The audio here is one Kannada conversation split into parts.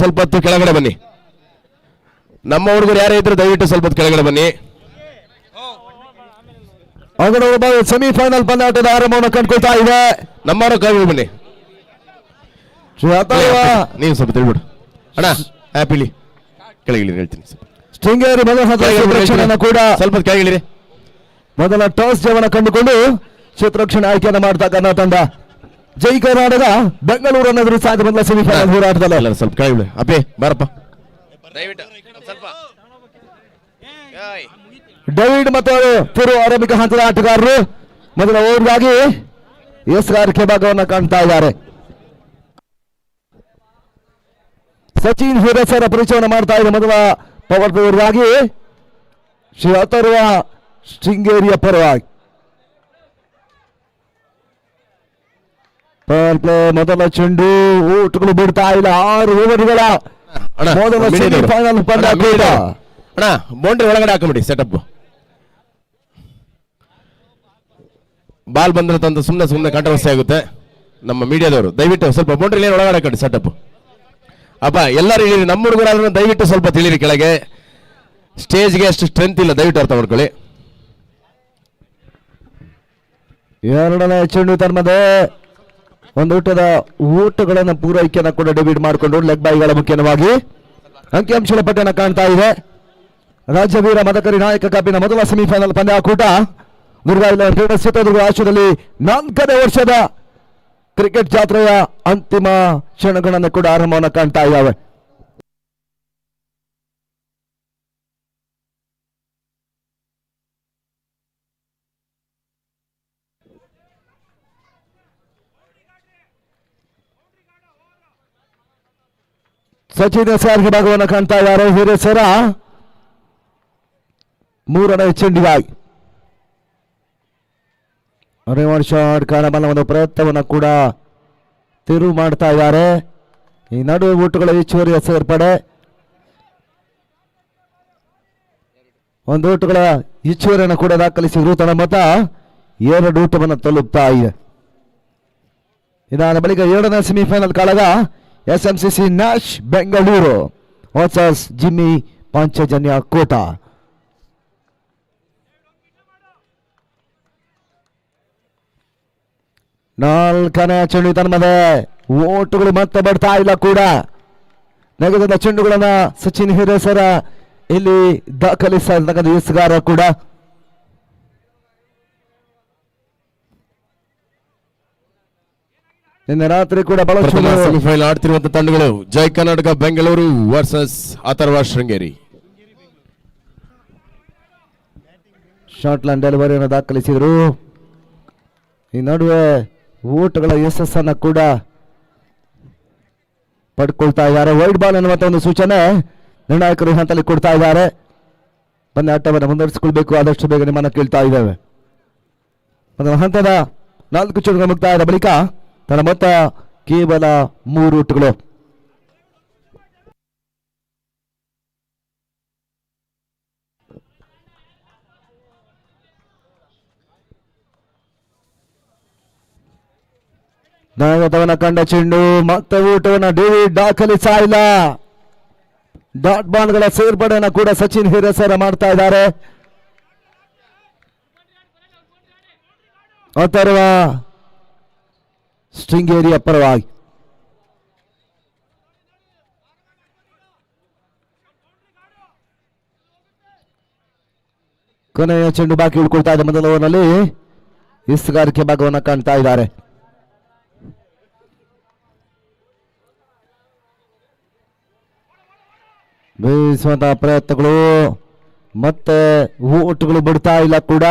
ಸ್ವಲ್ಪ ಹೊತ್ತು ಕೆಳಗಡೆ ಬನ್ನಿ. ನಮ್ಮ ಹುಡುಗರು ಯಾರೇ ಇದ್ರು ದಯವಿಟ್ಟು ಸ್ವಲ್ಪ ಹೊತ್ತು ಕೆಳಗಡೆ ಬನ್ನಿ. ಸೆಮಿಫೈನಲ್ ಪಂದ್ಯಾಟದ ಆರಂಭವನ್ನು ಕಂಡುಕೊಳ್ತಾ ಇದೆ. ನಮ್ಮವರು ಕೆಳಗಡೆ ಬನ್ನಿ. ನೀವು ಸ್ವಲ್ಪ ತಿಳ್ಬಿಡು ಅಣ್ಣ. ಹ್ಯಾಪಿಲಿ ಕೆಳಗಿಳಿ ಹೇಳ್ತೀನಿ. ಶೃಂಗೇರಿ ಕೂಡ ಸ್ವಲ್ಪ ಕೆಳಗಿಳಿರಿ. ಮೊದಲ ಟಾಸ್ ಜಯವನ್ನು ಕಂಡುಕೊಂಡು ಕ್ಷೇತ್ರರಕ್ಷಣೆ ಆಯ್ಕೆಯನ್ನು ಮಾಡ್ತಕ್ಕಂಥ ತಂಡ ಜೈ ಕರ್ನಾಟಕ ಬೆಂಗಳೂರು ಅನ್ನೋದ್ರ ಸಾಧ್ಯ ಮೊದಲ ಸೆಮಿಫೈನಲ್ ಹೋರಾಟದಲ್ಲಿ. ಸ್ವಲ್ಪ ಕೆಳಗಿಳಿ. ಅಪ್ಪಿ ಬಾರಪ್ಪ. ಡೇವಿಡ್ ಮತ್ತು ಪೂರ್ವ ಆರಂಭಿಕ ಹಂತದ ಆಟಗಾರರು ಮೊದಲ ಓವರ್ಗಾಗಿ ಎಸ್ಗಾರಿಕೆ ಭಾಗವನ್ನು ಕಾಣ್ತಾ ಇದ್ದಾರೆ. ಸಚಿನ್ ಹಿರೇಸರ ಪರಿಚಯವನ್ನು ಮಾಡ್ತಾ ಇದೆ. ಮೊದಲ ಪವರ್ ಪ್ಲೇಯರ್ಗಾಗಿ ಶ್ರೀ ಅಥರ್ವ ಶೃಂಗೇರಿಯ ಪರವಾಗಿ ಪವರ್ ಪ್ಲೇ. ಮೊದಲ ಚೆಂಡು ಊಟಗಳು ಬಿಡ್ತಾ ಇಲ್ಲ. 6 ಓವರ್ಗಳ ಮೊದಲ ಸೆಮಿಫೈನಲ್ ಪಂದ್ಯ. ಅಣ್ಣ ಬೌಂಡ್ರಿ ಒಳಗಡೆ ಹಾಕೊಂಬಿಡಿ. ಸೆಟಪ್ ಬಾಲ್ ಬಂದ್ರೆ ತಂದು ಸುಮ್ಮನೆ ಕಾಂಟ್ರವರ್ಸಿ ಆಗುತ್ತೆ. ನಮ್ಮ ಮೀಡಿಯಾದವರು ದಯವಿಟ್ಟು ಸ್ವಲ್ಪ ಬೌಂಡ್ರಿ ಒಳಗಡೆ ಹಾಕಿ ಸೆಟಪ್. ಅಪ್ಪ ಎಲ್ಲರೂ ಇಳಿರಿ. ನಮ್ಮ ಹುಡುಗರಾದ್ರೂ ದಯವಿಟ್ಟು ಸ್ವಲ್ಪ ತಿಳಿರಿ ಕೆಳಗೆ. ಸ್ಟೇಜ್ಗೆ ಅಷ್ಟು ಸ್ಟ್ರೆಂತ್ ಇಲ್ಲ, ದಯವಿಟ್ಟು ಅರ್ಥ ಮಾಡ್ಕೊಳ್ಳಿ. ಎರಡನೇ ಚೆಂಡು ತರ್ಮದೆ ಒಂದು ಊಟಗಳನ್ನು ಪೂರೈಕೆಯನ್ನು ಕೂಡ ಡೆಬಿಟ್ ಮಾಡಿಕೊಂಡು ಲೆಗ್ ಬಾಯಿಗಳ ಮುಖ್ಯವಾಗಿ ಅಂಕಿಅಂಶಗಳ ಪಟ್ಟಿಯನ್ನು ಕಾಣ್ತಾ ಇದೆ. ರಾಜ್ಯವೀರ ಮದಕರಿ ನಾಯಕ ಕಪಿನ ಮೊದಲ ಸೆಮಿಫೈನಲ್ ಪಂದ್ಯಾಕೂಟ ಚಿತ್ರದುರ್ಗ ರಾಷ್ಟ್ರದಲ್ಲಿ 4ನೇ ವರ್ಷದ ಕ್ರಿಕೆಟ್ ಜಾತ್ರೆಯ ಅಂತಿಮ ಕ್ಷಣಗಳನ್ನು ಕೂಡ ಆರಂಭವನ್ನು ಕಾಣ್ತಾ ಇದ್ದಾವೆ. ಸಚಿನ್ ಎಸ್ಆರ್ಗೆ ಭಾಗವನ್ನು ಕಾಣ್ತಾ ಇದ್ದಾರೆ. ಹಿರೇಸರ 3ನೇ ಚೆಂಡಿಗಾಗಿ ರಿವರ್ಸ್ ಶಾಟ್ ಕಾಣಬಲ್ಲ ಒಂದು ಪ್ರಯತ್ನವನ್ನು ಕೂಡ ತಿರುವು ಮಾಡ್ತಾ ಇದ್ದಾರೆ. ಈ ನಡುವೆ ಊಟಗಳ ಹೆಚ್ಚುವರಿಯ ಸೇರ್ಪಡೆ. ಒಂದು ಊಟಗಳ ಹೆಚ್ಚುವರಿಯನ್ನು ಕೂಡ ದಾಖಲಿಸಿ ನೂತನ ಮೊತ್ತ 2 ಊಟವನ್ನು ತಲುಪ್ತಾ ಇದೆ. ಇದಾದ ಬಳಿಕ 7ನೇ ಸೆಮಿಫೈನಲ್ ಕಾಳಗ SMCC Nash Bengaluru versus Jimmy Panchajanya Kota. ನಾಲ್ಕನೇ ಚೆಂಡು ತನ್ಮದೆ ಓಟುಗಳು ಮತ್ತೆ ಬರ್ತಾ ಇಲ್ಲ ಕೂಡ. ನೆಗೆದ ಚೆಂಡುಗಳನ್ನ ಸಚಿನ್ ಹಿರೇಸರ ಇಲ್ಲಿ ದಾಖಲಿಸತಕ್ಕಂಥ ಎಸ್ಗಾರ ಕೂಡ. ನಿನ್ನೆ ರಾತ್ರಿ ಕೂಡ ಬಹಳ ಸೆಮಿಫೈನಲ್ ಆಡ್ತಿರುವಂತಹ ತಂಡಗಳು Jai Karnataka Bengaluru versus Atharva Sringeri. Short line ಡೆಲಿವರಿಯನ್ನು ದಾಖಲಿಸಿದರು. ಈ ನಡುವೆ ಓಟಗಳ ಯಶಸ್ಸನ್ನು ಕೂಡ ಪಡ್ಕೊಳ್ತಾ ಇದ್ದಾರೆ. ವೈಡ್ ಬಾಲ್ ಅನ್ನುವಂಥ ಒಂದು ಸೂಚನೆ ನಿರ್ಣಾಯಕರು ಹಂತದಲ್ಲಿ ಕೊಡ್ತಾ ಇದ್ದಾರೆ. ಪಂದ್ಯಾಟವನ್ನು ಮುಂದುವರಿಸಿಕೊಳ್ಬೇಕು, ಆದಷ್ಟು ಬೇಗ ನಿಮ್ಮನ್ನು ಕೇಳ್ತಾ ಇದ್ದೇವೆ. ಮೊದಲ ಹಂತದ 4 ಚೆಂಡುಗಳ ಮುಕ್ತಾಯದ ಬಳಿಕ ತನ್ನ ಮೊತ್ತ ಕೇವಲ 3 ಊಟಗಳು. ನಾಯಕವನ್ನ ಕಂಡ ಚೆಂಡು ಮತ್ತೆ ಊಟವನ್ನು ಡೇವಿಡ್ ದಾಖಲಿಸ ಇಲ್ಲ. ಡಾಟ್ ಬಾಲ್ಗಳ ಸೇರ್ಪಡೆಯನ್ನು ಕೂಡ ಸಚಿನ್ ಹಿರೇಸರ ಮಾಡ್ತಾ ಇದ್ದಾರೆ. ಅಥರ್ವ ಶೃಂಗೇರಿಯ ಪರವಾಗಿ ಕೊನೆಯ ಚೆಂಡು ಬಾಕಿ ಉಳ್ಕೊಳ್ತಾ ಇದೆ. ಮೊದಲ ಓವರ್ನಲ್ಲಿ ಇಸ್ಗಾರಿಕೆ ಭಾಗವನ್ನು ಕಾಣ್ತಾ ಇದ್ದಾರೆ. ಬೇಯಿಸುವಂತಹ ಪ್ರಯತ್ನಗಳು ಮತ್ತೆ ಓಟುಗಳು ಬಿಡ್ತಾ ಇಲ್ಲ ಕೂಡ.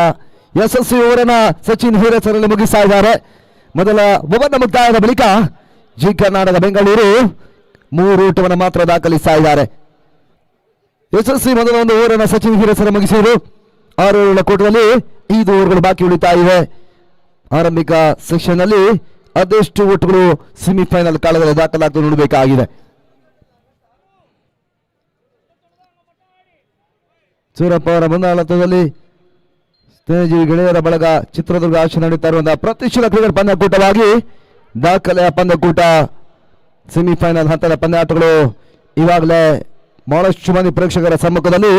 ಯಶಸ್ವಿ ಓವರನ್ನ ಸಚಿನ್ ಹಿರೇಸರಲ್ಲಿ ಮುಗಿಸ್ತಾ ಇದ್ದಾರೆ. ಮೊದಲ ಓವರ್ನ ಮುಕ್ತಾಯದ ಬಳಿಕ ಜಿ ಕರ್ನಾಟಕ ಬೆಂಗಳೂರು 3 ಊಟವನ್ನು ಮಾತ್ರ ದಾಖಲಿಸ್ತಾ ಇದ್ದಾರೆ. ಯಶಸ್ವಿ ಮೊದಲ ಒಂದು ಓವರನ್ನ ಸಚಿನ್ ಹಿರೇಸರ ಮುಗಿಸಿದರು. 6 ಓವರ್ಗಳ ಕೂಟದಲ್ಲಿ 5 ಓವರ್ಗಳು ಬಾಕಿ ಉಳಿತಾ ಇವೆ. ಆರಂಭಿಕ ಸೆಕ್ಷನ್ ನಲ್ಲಿ ಅದೆಷ್ಟು ಊಟಗಳು ಸೆಮಿಫೈನಲ್ ಕಾಲದಲ್ಲಿ ದಾಖಲಾಗ್ತದೆ ನೋಡಬೇಕಾಗಿದೆ. ಸೂರಪ್ಪ ಅವರ ಮುಂದಾಳತ್ವದಲ್ಲಿ ಸ್ನೇಹಜೀವಿ ಗೆಳೆಯರ ಬಳಗ ಚಿತ್ರದುರ್ಗ ಆಶೆ ನಡೀತಾ ಇರುವಂತಹ ಪ್ರತಿಷ್ಠಿತ ಕ್ರಿಕೆಟ್ ಪಂದ್ಯಕೂಟವಾಗಿ ದಾಖಲೆಯ ಪಂದ್ಯಕೂಟ ಸೆಮಿಫೈನಲ್ ಹಂತದ ಪಂದ್ಯಾಟಗಳು ಈಗಾಗಲೇ ಬಹಳಷ್ಟು ಮಂದಿ ಪ್ರೇಕ್ಷಕರ ಸಮ್ಮುಖದಲ್ಲಿ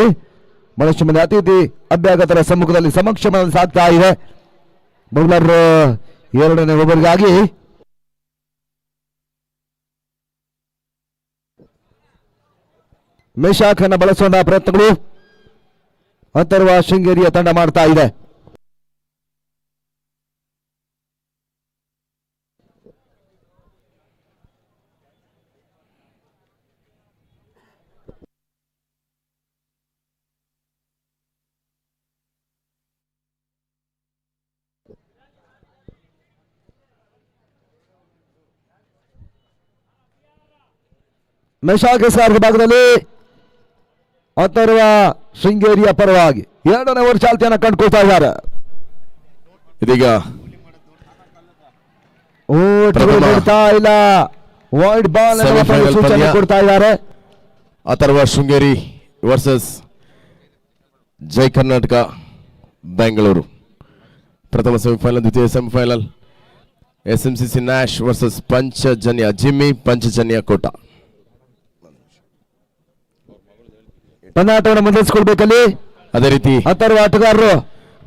ಬಹಳಷ್ಟು ಮಂದಿ ಅತಿಥಿ ಅಭ್ಯಾಗತರ ಸಮ್ಮುಖದಲ್ಲಿ ಸಮಕ್ಷಮದಲ್ಲಿ ಸಾಗ್ತಾ ಇದೆ. ಬೌಲರ್ ಎರಡನೇ ಓವರ್ಗಾಗಿ ಮೇಷಾಕ್ ಅನ್ನು ಬಳಸುವಂತಹ ಪ್ರಯತ್ನಗಳು ಅಥರ್ವ ಶೃಂಗೇರಿಯ ತಂಡ ಮಾಡ್ತಾ ಇದೆ. ಮೇಷಾಕ್ ಎಸ್ಆರ್ ಭಾಗದಲ್ಲಿ ಅಥರ್ವ ಶೃಂಗೇರಿಯ ಪರವಾಗಿ ಎರಡನೇ ಓವರ್ ಚಾಲ್ತಿಯನ್ನು ಕಂಡುಕೊಳ್ತಾ ಇದ್ದಾರೆ. ಇದೀಗ ಬಿಡ್ತಾ ಇಲ್ಲ, ವೈಡ್ ಬಾಲ್ ಸೂಚನೆ ಕೊಡ್ತಾ ಇದ್ದಾರೆ. ಅಥರ್ವ ಶೃಂಗೇರಿ ವರ್ಸಸ್ ಜೈ ಕರ್ನಾಟಕ ಬೆಂಗಳೂರು ಪ್ರಥಮ ಸೆಮಿಫೈನಲ್. ದ್ವಿತೀಯ semifinal SMCC Nash versus Panchajanya Jimmy Panchajanya Kota. ಪಂದ್ಯಾಟವನ್ನು ಮುಂದುವರಿಸಿಕೊಳ್ಬೇಕಲ್ಲಿ. ಅದೇ ರೀತಿ ಅಥರ್ವ ಆಟಗಾರರು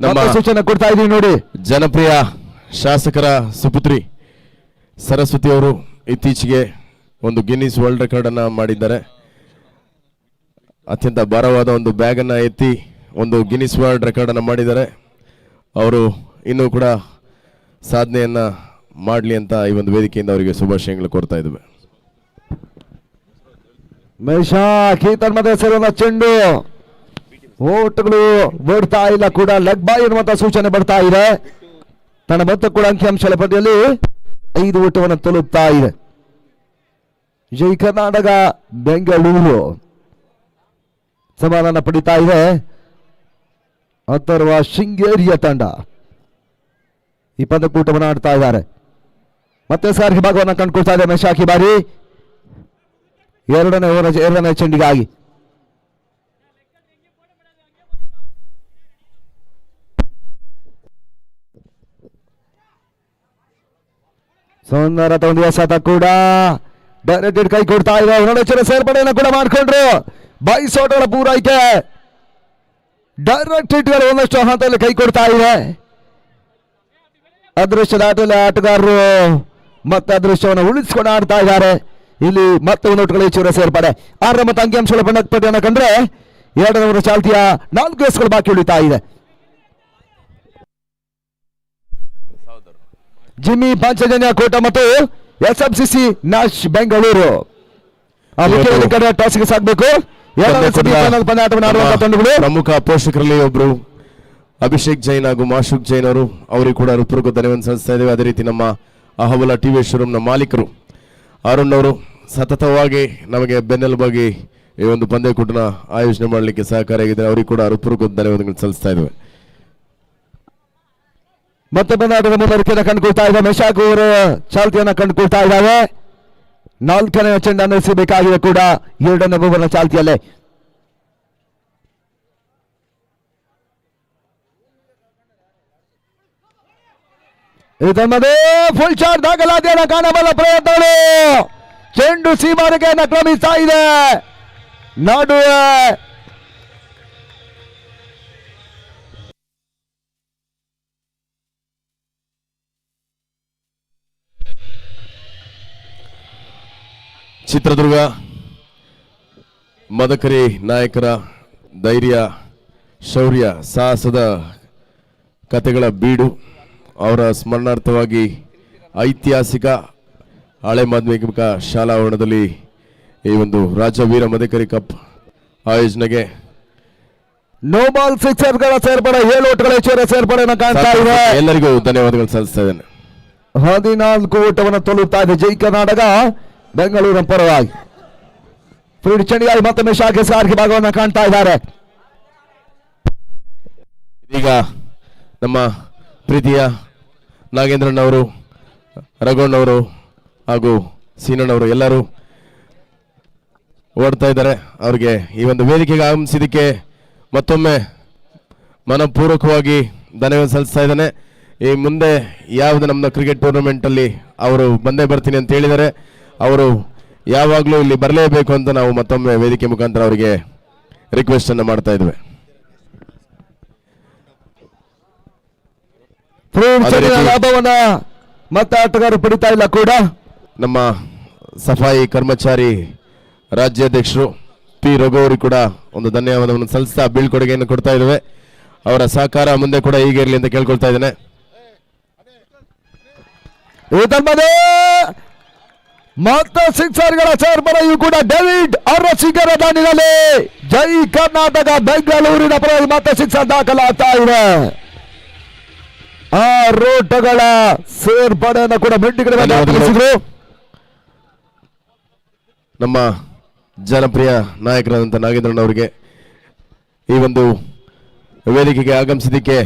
ನಮ್ಮ ಸೂಚನೆ ಕೊಡ್ತಾ ಇದೀವಿ ನೋಡಿ. ಜನಪ್ರಿಯ ಶಾಸಕರ ಸುಪುತ್ರಿ ಸರಸ್ವತಿ ಅವರು ಇತ್ತೀಚೆಗೆ ಒಂದು ಗಿನ್ನಿಸ್ ವರ್ಲ್ಡ್ ರೆಕಾರ್ಡ್ ಅನ್ನ ಮಾಡಿದ್ದಾರೆ. ಅತ್ಯಂತ ಭಾರವಾದ ಒಂದು ಬ್ಯಾಗ್ ಅನ್ನ ಎತ್ತಿ ಒಂದು ಗಿನ್ನಿಸ್ ವರ್ಲ್ಡ್ ರೆಕಾರ್ಡ್ ಅನ್ನ ಮಾಡಿದ್ದಾರೆ. ಅವರು ಇನ್ನೂ ಕೂಡ ಸಾಧನೆಯನ್ನ ಮಾಡಲಿ ಅಂತ ಈ ಒಂದು ವೇದಿಕೆಯಿಂದ ಅವರಿಗೆ ಶುಭಾಶಯಗಳು ಕೋರ್ತಾ ಇದ್ದೇವೆ. ಮೇಷಾಕ್ ಈ ತನ್ಮಧ್ಯೆ ಸೇರುವಂತ ಚೆಂಡು ಓಟುಗಳು ಓಡ್ತಾ ಇಲ್ಲ ಕೂಡ ಲೆಗ್ ಬಾಯ್ ಎನ್ನುವಂತ ಸೂಚನೆ ಬರ್ತಾ ಇದೆ. ತನ್ನ ಮೊತ್ತ ಕೂಡ ಅಂಕಿಅಂಶಗಳ ಪಟ್ಟಿಯಲ್ಲಿ 5 ಓಟವನ್ನು ತಲುಪ್ತಾ ಇದೆ. ಜೈ ಕರ್ನಾಟಕ ಬೆಂಗಳೂರು ಸಮಾಧಾನ ಪಡಿತಾ ಇದೆ. ಅಥರ್ವ ಶೃಂಗೇರಿಯ ತಂಡ ಈ ಪಂದ್ಯಕೂಟವನ್ನು ಆಡ್ತಾ ಇದ್ದಾರೆ. ಮತ್ತೆ ಸಾರಿಗೆ ಭಾಗವನ್ನು ಕಂಡುಕೊಳ್ತಾ ಇದೆ ಮೇಷಾಕ್ ಈ ಬಾರಿ ಎರಡನೇ ಚೆಂಡಿಗಾಗಿ. ಸುಂದರ ಒಂದು ಎಸೆತ ಕೂಡ ಡೈರೆಕ್ಟೆಡ್ ಕೈ ಕೊಡ್ತಾ ಇದೆ. ಒಳಚರ ಸೇರ್ಪಡೆಯನ್ನು ಕೂಡ ಮಾಡಿಕೊಂಡ್ರು. 22 ಓಟಗಳ ಪೂರೈಕೆ ಡೈರೆಕ್ಟ್ ಹಿಟ್ಗಳು ಒಂದಷ್ಟು ಹಂತದಲ್ಲಿ ಕೈ ಕೊಡ್ತಾ ಇದೆ. ಅದೃಷ್ಟದ ಆಟಗಾರರು ಮತ್ತೆ ಅದೃಷ್ಟವನ್ನು ಉಳಿಸಿಕೊಂಡು ಆಡ್ತಾ ಇದ್ದಾರೆ. ಇಲ್ಲಿ ಮತ್ತೆ ಒಂದು ಓಟಗಳ ಹೆಚ್ಚುವರಿ ಸೇರ್ಪಡೆ 6 ಮತ್ತು ಅಂಕಿಅಂಶಗಳ ಪಟ್ಟಿಯನ್ನು ಕಂಡ್ರೆ 2ನೇ ಓವರ್ ಚಾಲ್ತಿಯ 4 ಎಸ್ಗಳು ಬಾಕಿ ಉಳಿತಾ ಇದೆ. ಜಿಮ್ಮಿ ಪಂಚಜನ್ಯ ಕೋಟ ಮತ್ತು SMCC ನ್ಯಾಶ್ ಬೆಂಗಳೂರು ಟಾಸ್ಗೆ ಸಾಗಬೇಕು. ಪ್ರಮುಖ ಪೋಷಕರಲ್ಲಿ ಒಬ್ರು ಅಭಿಷೇಕ್ ಜೈನ್ ಹಾಗೂ ಮಾಶುಕ್ ಜೈನ್ ಅವರು ಅವರಿಗೆ ಕೂಡ ಹೃತ್ಪೂರ್ವಕ ಧನ್ಯವಾದ ಸಲ್ಲಿಸ್ತಾ ಇದ್ದೇವೆ. ಅದೇ ರೀತಿ ನಮ್ಮ ಅಹವಲ ಟಿವಿ ಶೋರೂಮ್ನ ಮಾಲೀಕರು ಅರುಣ್ ಅವರು ಸತತವಾಗಿ ನಮಗೆ ಬೆನ್ನೆಲುಬಾಗಿ ಈ ಒಂದು ಪಂದ್ಯಕೂಟನ ಆಯೋಜನೆ ಮಾಡಲಿಕ್ಕೆ ಸಹಕಾರಿಯಾಗಿದ್ದಾರೆ. ಅವರಿಗೆ ಕೂಡ ಹೃತ್ಪೂರ್ವಕ ಧನ್ಯವಾದಗಳು ಸಲ್ಲಿಸ್ತಾ ಇದ್ದೇವೆ. ಮತ್ತೆ ಪಂದ್ಯಾಟದ ಮುಂದುವರಿಕೆಯನ್ನು ಕಂಡುಕೊಳ್ತಾ ಇದೆ. ಮೇಷಾಕ್ ಅವರು ಚಾಲ್ತಿಯನ್ನು ಕಂಡುಕೊಳ್ತಾ ಇದ್ದಾವೆ. 4ನೇ ಚೆಂಡನ್ನು ಎಸೆಯಬೇಕಾಗಿದೆ ಕೂಡ 2ನೇ ಓವರ್ನ ಚಾಲ್ತಿಯಲ್ಲೇ. ಇದಲ್ಲದೆ ಫುಲ್ ಶಾಟ್ ದಾಖಲಾತಿಯನ್ನು ಕಾಣಬಲ್ಲ ಪ್ರಯತ್ನಗಳು. ಚೆಂಡು ಸೀಮಾರೆಗೆಯನ್ನು ಕ್ರಮಿಸ್ತಾ ಇದೆ. ನಡುವೆ ಚಿತ್ರದುರ್ಗ ಮದಕರಿ ನಾಯಕರ ಧೈರ್ಯ, ಶೌರ್ಯ, ಸಾಹಸದ ಕಥೆಗಳ ಬೀಡು. ಅವರ ಸ್ಮರಣಾರ್ಥವಾಗಿ ಐತಿಹಾಸಿಕ ಹಳೆ ಮಾಧ್ಯಮಿಕ ಶಾಲಾ ಆವರಣದಲ್ಲಿ ಈ ಒಂದು ರಾಜ್ಯ Veera Madakari cup ಆಯೋಜನೆಗೆ no ball ಸಿಕ್ಸರ್ಗಳ ಸೇರ್ಪಡೆ 7 ಓಟಗಳ ಹೆಚ್ಚುವರಿ ಸೇರ್ಪಡೆಯನ್ನು ಕಾಣ್ತಾ ಇದೆ. ಎಲ್ಲರಿಗೂ ಧನ್ಯವಾದಗಳು ಸಲ್ಲಿಸ್ತಾ ಇದ್ದೇನೆ. 14 ಓಟವನ್ನು ತಲುಪ್ತಾ ಇದೆ ಜೈ ಕರ್ನಾಟಕ ಬೆಂಗಳೂರಿನ ಪರವಾಗಿ. ಫ್ರೀಡ್ ಚೆಂಡಿಗಾಗಿ ಮತ್ತೊಮ್ಮೆ ಶಾಖೆ ಸಾರಿಗೆ ಭಾಗವನ್ನು ಕಾಣ್ತಾ ಇದ್ದಾರೆ. ಈಗ ನಮ್ಮ ಪ್ರೀತಿಯ ನಾಗೇಂದ್ರನವರು, ರಘುಣ್ಣವರು ಹಾಗೂ ಸೀನಣ್ಣವರು ಎಲ್ಲರೂ ಓಡ್ತಾ ಇದ್ದಾರೆ. ಅವರಿಗೆ ಈ ಒಂದು ವೇದಿಕೆಗೆ ಆಗಮಿಸಿದ್ದಕ್ಕೆ ಮತ್ತೊಮ್ಮೆ ಮನಪೂರ್ವಕವಾಗಿ ಧನ್ಯವಾದ ಸಲ್ಲಿಸ್ತಾ ಇದ್ದಾನೆ. ಈ ಮುಂದೆ ಯಾವುದು ನಮ್ಮ ಕ್ರಿಕೆಟ್ ಟೂರ್ನಮೆಂಟಲ್ಲಿ ಅವರು ಬಂದೇ ಬರ್ತೀನಿ ಅಂತ ಹೇಳಿದ್ದಾರೆ. ಅವರು ಯಾವಾಗಲೂ ಇಲ್ಲಿ ಬರಲೇಬೇಕು ಅಂತ ನಾವು ಮತ್ತೊಮ್ಮೆ ವೇದಿಕೆ ಮುಖಾಂತರ ಅವರಿಗೆ ರಿಕ್ವೆಸ್ಟ್ ಅನ್ನು ಮಾಡ್ತಾ ಇದ್ವಿ. ಲಾಭವನ್ನ ಮತ್ತೆ ಆಟಗಾರರು ಪಡಿತಾ ಇಲ್ಲ ಕೂಡ. ನಮ್ಮ ಸಫಾಯಿ ಕರ್ಮಚಾರಿ ರಾಜ್ಯಾಧ್ಯಕ್ಷರು ಪಿ ರಘು ಅವರಿಗೆ ಕೂಡ ಒಂದು ಧನ್ಯವಾದವನ್ನು ಸಲ್ಲಿಸ್ತಾ ಬೀಳ್ಕೊಡುಗೆಯನ್ನು ಕೊಡ್ತಾ ಇದ್ದೇವೆ. ಅವರ ಸಹಕಾರ ಮುಂದೆ ಕೂಡ ಹೀಗೆ ಇರಲಿ ಅಂತ ಕೇಳ್ಕೊಳ್ತಾ ಇದ್ದೇನೆ. ಮತ್ತೆ ಸಿಕ್ಸರ್ಗಳ ಸೇರ್ಪಡೆಯೂ ಕೂಡ ಡೇವಿಡ್ ಅರಸಿಗರ ದಾನಿನಲ್ಲಿ ಜೈ ಕರ್ನಾಟಕ ಬೆಂಗಳೂರಿನ ಪರವಾಗಿ ಮತ್ತೆ ಸಿಕ್ಸರ್ ದಾಖಲಾಗ್ತಾ ಇದೆ. ಆ ರೋಟಗಳ ಸೇರ್ಪಡೆಯನ್ನು ಕೂಡ ಮೆಟ್ಟಿಗಳು ನಮ್ಮ ಜನಪ್ರಿಯ ನಾಯಕರಾದಂಥ ನಾಗೇಂದ್ರಣ್ಣವರಿಗೆ ಈ ಒಂದು ವೇದಿಕೆಗೆ ಆಗಮಿಸಿದ್ದಕ್ಕೆ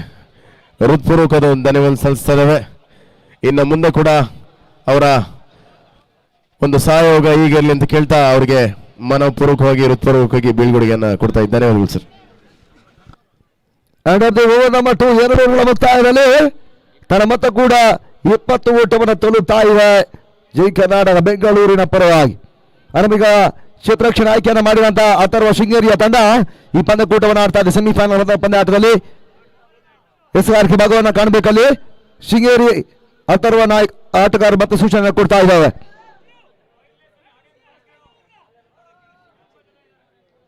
ಹೃತ್ಪೂರ್ವಕದ ಒಂದು ಧನ್ಯವಾದ ಸಲ್ಲಿಸ್ತಾ ಇದ್ದೇವೆ. ಇನ್ನು ಮುಂದೆ ಕೂಡ ಅವರ ಒಂದು ಸಹಯೋಗ ಹೀಗಿರಲಿ ಅಂತ ಕೇಳ್ತಾ ಅವರಿಗೆ ಮನಪೂರ್ವಕವಾಗಿ ಹೃತ್ಪೂರ್ವಕವಾಗಿ ಬೀಳ್ಕೊಡುಗೆಯನ್ನು ಕೊಡ್ತಾ ಇದ್ದಾರೆ. ಧನ್ಯವಾದಗಳು ಸರ್. ನಂಬರ್ 2 2 ಮುಕ್ತಾಯದಲ್ಲಿ ತನ್ನ ಮೊತ್ತ ಕೂಡ 20 ಓಟವನ್ನು ತಲುಪ್ತಾ ಇದೆ ಜೈ ಕರ್ನಾಟಕ ಬೆಂಗಳೂರಿನ ಪರವಾಗಿ. ಅನಮೀಗ ಕ್ಷೇತ್ರರಕ್ಷಣೆ ಆಯ್ಕೆಯನ್ನು ಮಾಡಿದಂತಹ ಅಥರ್ವ ಶೃಂಗೇರಿಯ ತಂಡ ಈ ಪಂದ್ಯಕೂಟವನ್ನು ಆಡ್ತಾ ಇದೆ. ಸೆಮಿಫೈನಲ್ ಪಂದ್ಯಾಟದಲ್ಲಿ ಎಸ್ಆರ್ಕೆ ಭಾಗವನ್ನು ಕಾಣಬೇಕಲ್ಲಿ ಶೃಂಗೇರಿ ಅಥರ್ವ ನಾಯಕ್ ಆಟಗಾರರು ಮತ್ತೆ ಸೂಚನೆ ಕೊಡ್ತಾ ಇದ್ದಾವೆ.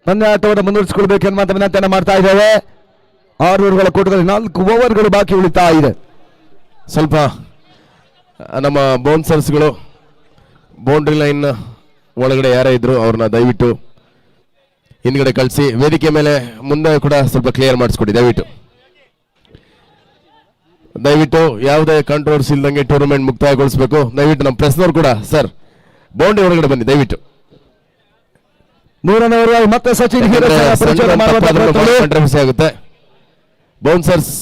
ಪಂದ್ಯಾಟವನ್ನು ಮುಂದುವರಿಸಿಕೊಳ್ಬೇಕೆಂದು ಮಾತ್ರ ವಿನಂತಿಯನ್ನು ಮಾಡ್ತಾ ಇದ್ದೇವೆ. 6 ಓವರ್ಗಳ ಕೂಟದಲ್ಲಿ 4 ಓವರ್ಗಳು ಬಾಕಿ ಉಳಿತಾ ಇದೆ. ಸ್ವಲ್ಪ ನಮ್ಮ ಬೌನ್ಸರ್ಸ್ಗಳು ಬೌಂಡ್ರಿ ಲೈನ್ ಒಳಗಡೆ ಯಾರೇ ಇದ್ರು ಅವ್ರನ್ನ ದಯವಿಟ್ಟು ಹಿಂದ್ಗಡೆ ಕಳಿಸಿ ವೇದಿಕೆ ಮೇಲೆ ಮುಂದೆ ಕೂಡ ಸ್ವಲ್ಪ ಕ್ಲಿಯರ್ ಮಾಡಿಸ್ಕೊಡಿ ದಯವಿಟ್ಟು ಯಾವುದೇ ಕಾಂಟ್ರವರ್ಸಿ ಇಲ್ದಂಗೆ ಟೂರ್ನಮೆಂಟ್ ಮುಕ್ತಾಯಗೊಳಿಸಬೇಕು. ದಯವಿಟ್ಟು ನಮ್ಮ ಪ್ರೆಸ್ನವ್ರು ಕೂಡ ಸರ್ ಬೌಂಡ್ರಿ ಒಳಗಡೆ ಬನ್ನಿ ದಯವಿಟ್ಟು. 3ನೇ ಓವರ್ ಮತ್ತೆ ಸಚಿನ್ ಆಗುತ್ತೆ. ಬೌನ್ಸರ್ಸ್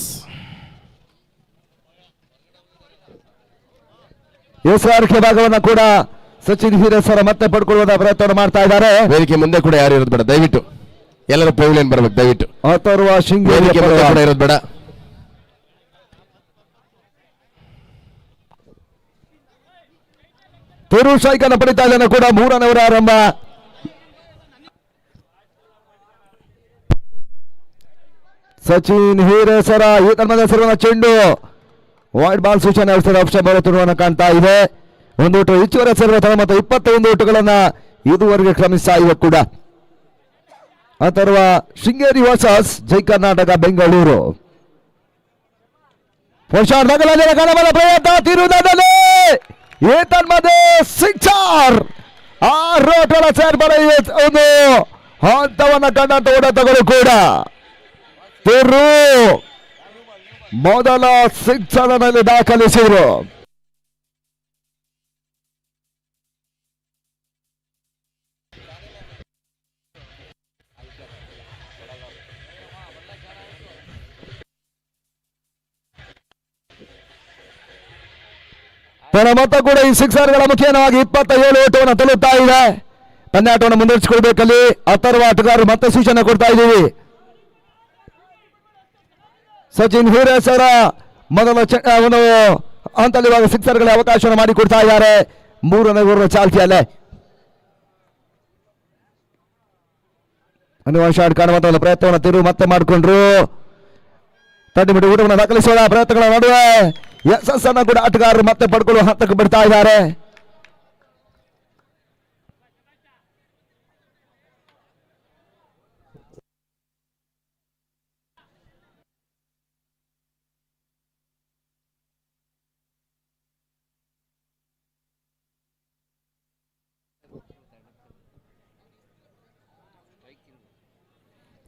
ಎಸ್ಆರ್ಕೆ ಭಾಗವನ್ನು ಕೂಡ ಸಚಿನ್ ಹಿರೇಸರ ಮತ್ತೆ ಪಡ್ಕೊಳ್ಳುವ ಪ್ರಯತ್ನ ಮಾಡ್ತಾ ಇದ್ದಾರೆ. ವೇದಿಕೆ ಮುಂದೆ ಕೂಡ ಯಾರು ಇರೋದು ಬೇಡ ದಯವಿಟ್ಟು. ಎಲ್ಲರೂ ಪೆವಿಲಿಯನ್ ಬರಬೇಕು ದಯವಿಟ್ಟು. ಅಥರ್ವ ಶೃಂಗೇರಿ ಇರೋದು ಬೇಡ. ತುರು ಶೈಕನ್ನು ಪಡಿತಾ ಇದ್ದಾನೆ ಕೂಡ 3ನೇ ಓವರ್ ಆರಂಭ. ಸಚಿನ್ ಹಿರೇಸರ ಈ ತನ್ಮದ ಹೆಸರನ್ನ ಚೆಂಡು ವೈಡ್ ಬಾಲ್ ಸೂಚನೆ ಆಪ್ಷನ್ ಬರುತ್ತಿರುವುದನ್ನು ಕಾಣ್ತಾ ಇದೆ. ಒಂದು ಓಟು ಹೆಚ್ಚುವರಿ ಸರ್ವತ ಮತ್ತು 21 ಓಟುಗಳನ್ನ ಇದುವರೆಗೆ ಕ್ರಮಿಸ್ತಾ ಇವೆ ಕೂಡ. ಅಥರ್ವ ಶೃಂಗೇರಿ ವರ್ಸಸ್ ಜೈ ಕರ್ನಾಟಕ ಬೆಂಗಳೂರು. ಪ್ರಯತ್ನ ತಿರುವುದಲ್ಲಿ ಏತನ್ಮದೆ ಸಿಕ್ಸರ್ ಆ ರೋಟಗಳ ಸೇರ್ಪಡೆ ಒಂದು ಹಂತವನ್ನು ಕಂಡಂತ ಓಡತಗಳು ಕೂಡ ತಿರು ಮೊದಲ ಸಿಕ್ಸರ್ ಅನ್ನು ದಾಖಲಿಸಿದರು. ತನ್ನ ಮೊತ್ತ ಕೂಡ ಈ ಸಿಕ್ಸರ್ಗಳ ಮುಖೇನವಾಗಿ 27 ಓಟವನ್ನು ತಲುಪ್ತಾ ಇದೆ. ಪಂದ್ಯಾಟವನ್ನು ಮುಂದುವರಿಸಿಕೊಳ್ಬೇಕಲ್ಲಿ ಅಥರ್ವ ಆಟಗಾರರು ಮತ್ತೆ ಸೂಚನೆ ಕೊಡ್ತಾ ಇದ್ದೀವಿ. ಸಚಿನ್ ಹಿರೇಸರ ಮೊದಲ ಒಂದು ಹಂತದಲ್ಲಿ ಇವಾಗ ಸಿಕ್ಸರ್ಗಳ ಅವಕಾಶವನ್ನು ಮಾಡಿಕೊಡ್ತಾ ಇದ್ದಾರೆ. 3ನೇ ಓವರ್ ಚಾಲ್ತಿಯಲ್ಲೇ ಶಾಟ್ ಕಾಣುವಂತಹ ಪ್ರಯತ್ನವನ್ನು ತಿರು ಮತ್ತೆ ಮಾಡಿಕೊಂಡ್ರು. ತಡ್ಡಿಬಿಟ್ಟು ಊಟವನ್ನು ದಾಖಲಿಸುವ ಪ್ರಯತ್ನಗಳ ನಡುವೆ ಯಶಸ್ಸನ್ನು ಕೂಡ ಆಟಗಾರರು ಮತ್ತೆ ಪಡ್ಕೊಳ್ಳುವ ಹಂತಕ್ಕೆ ಬಿಡ್ತಾ ಇದ್ದಾರೆ.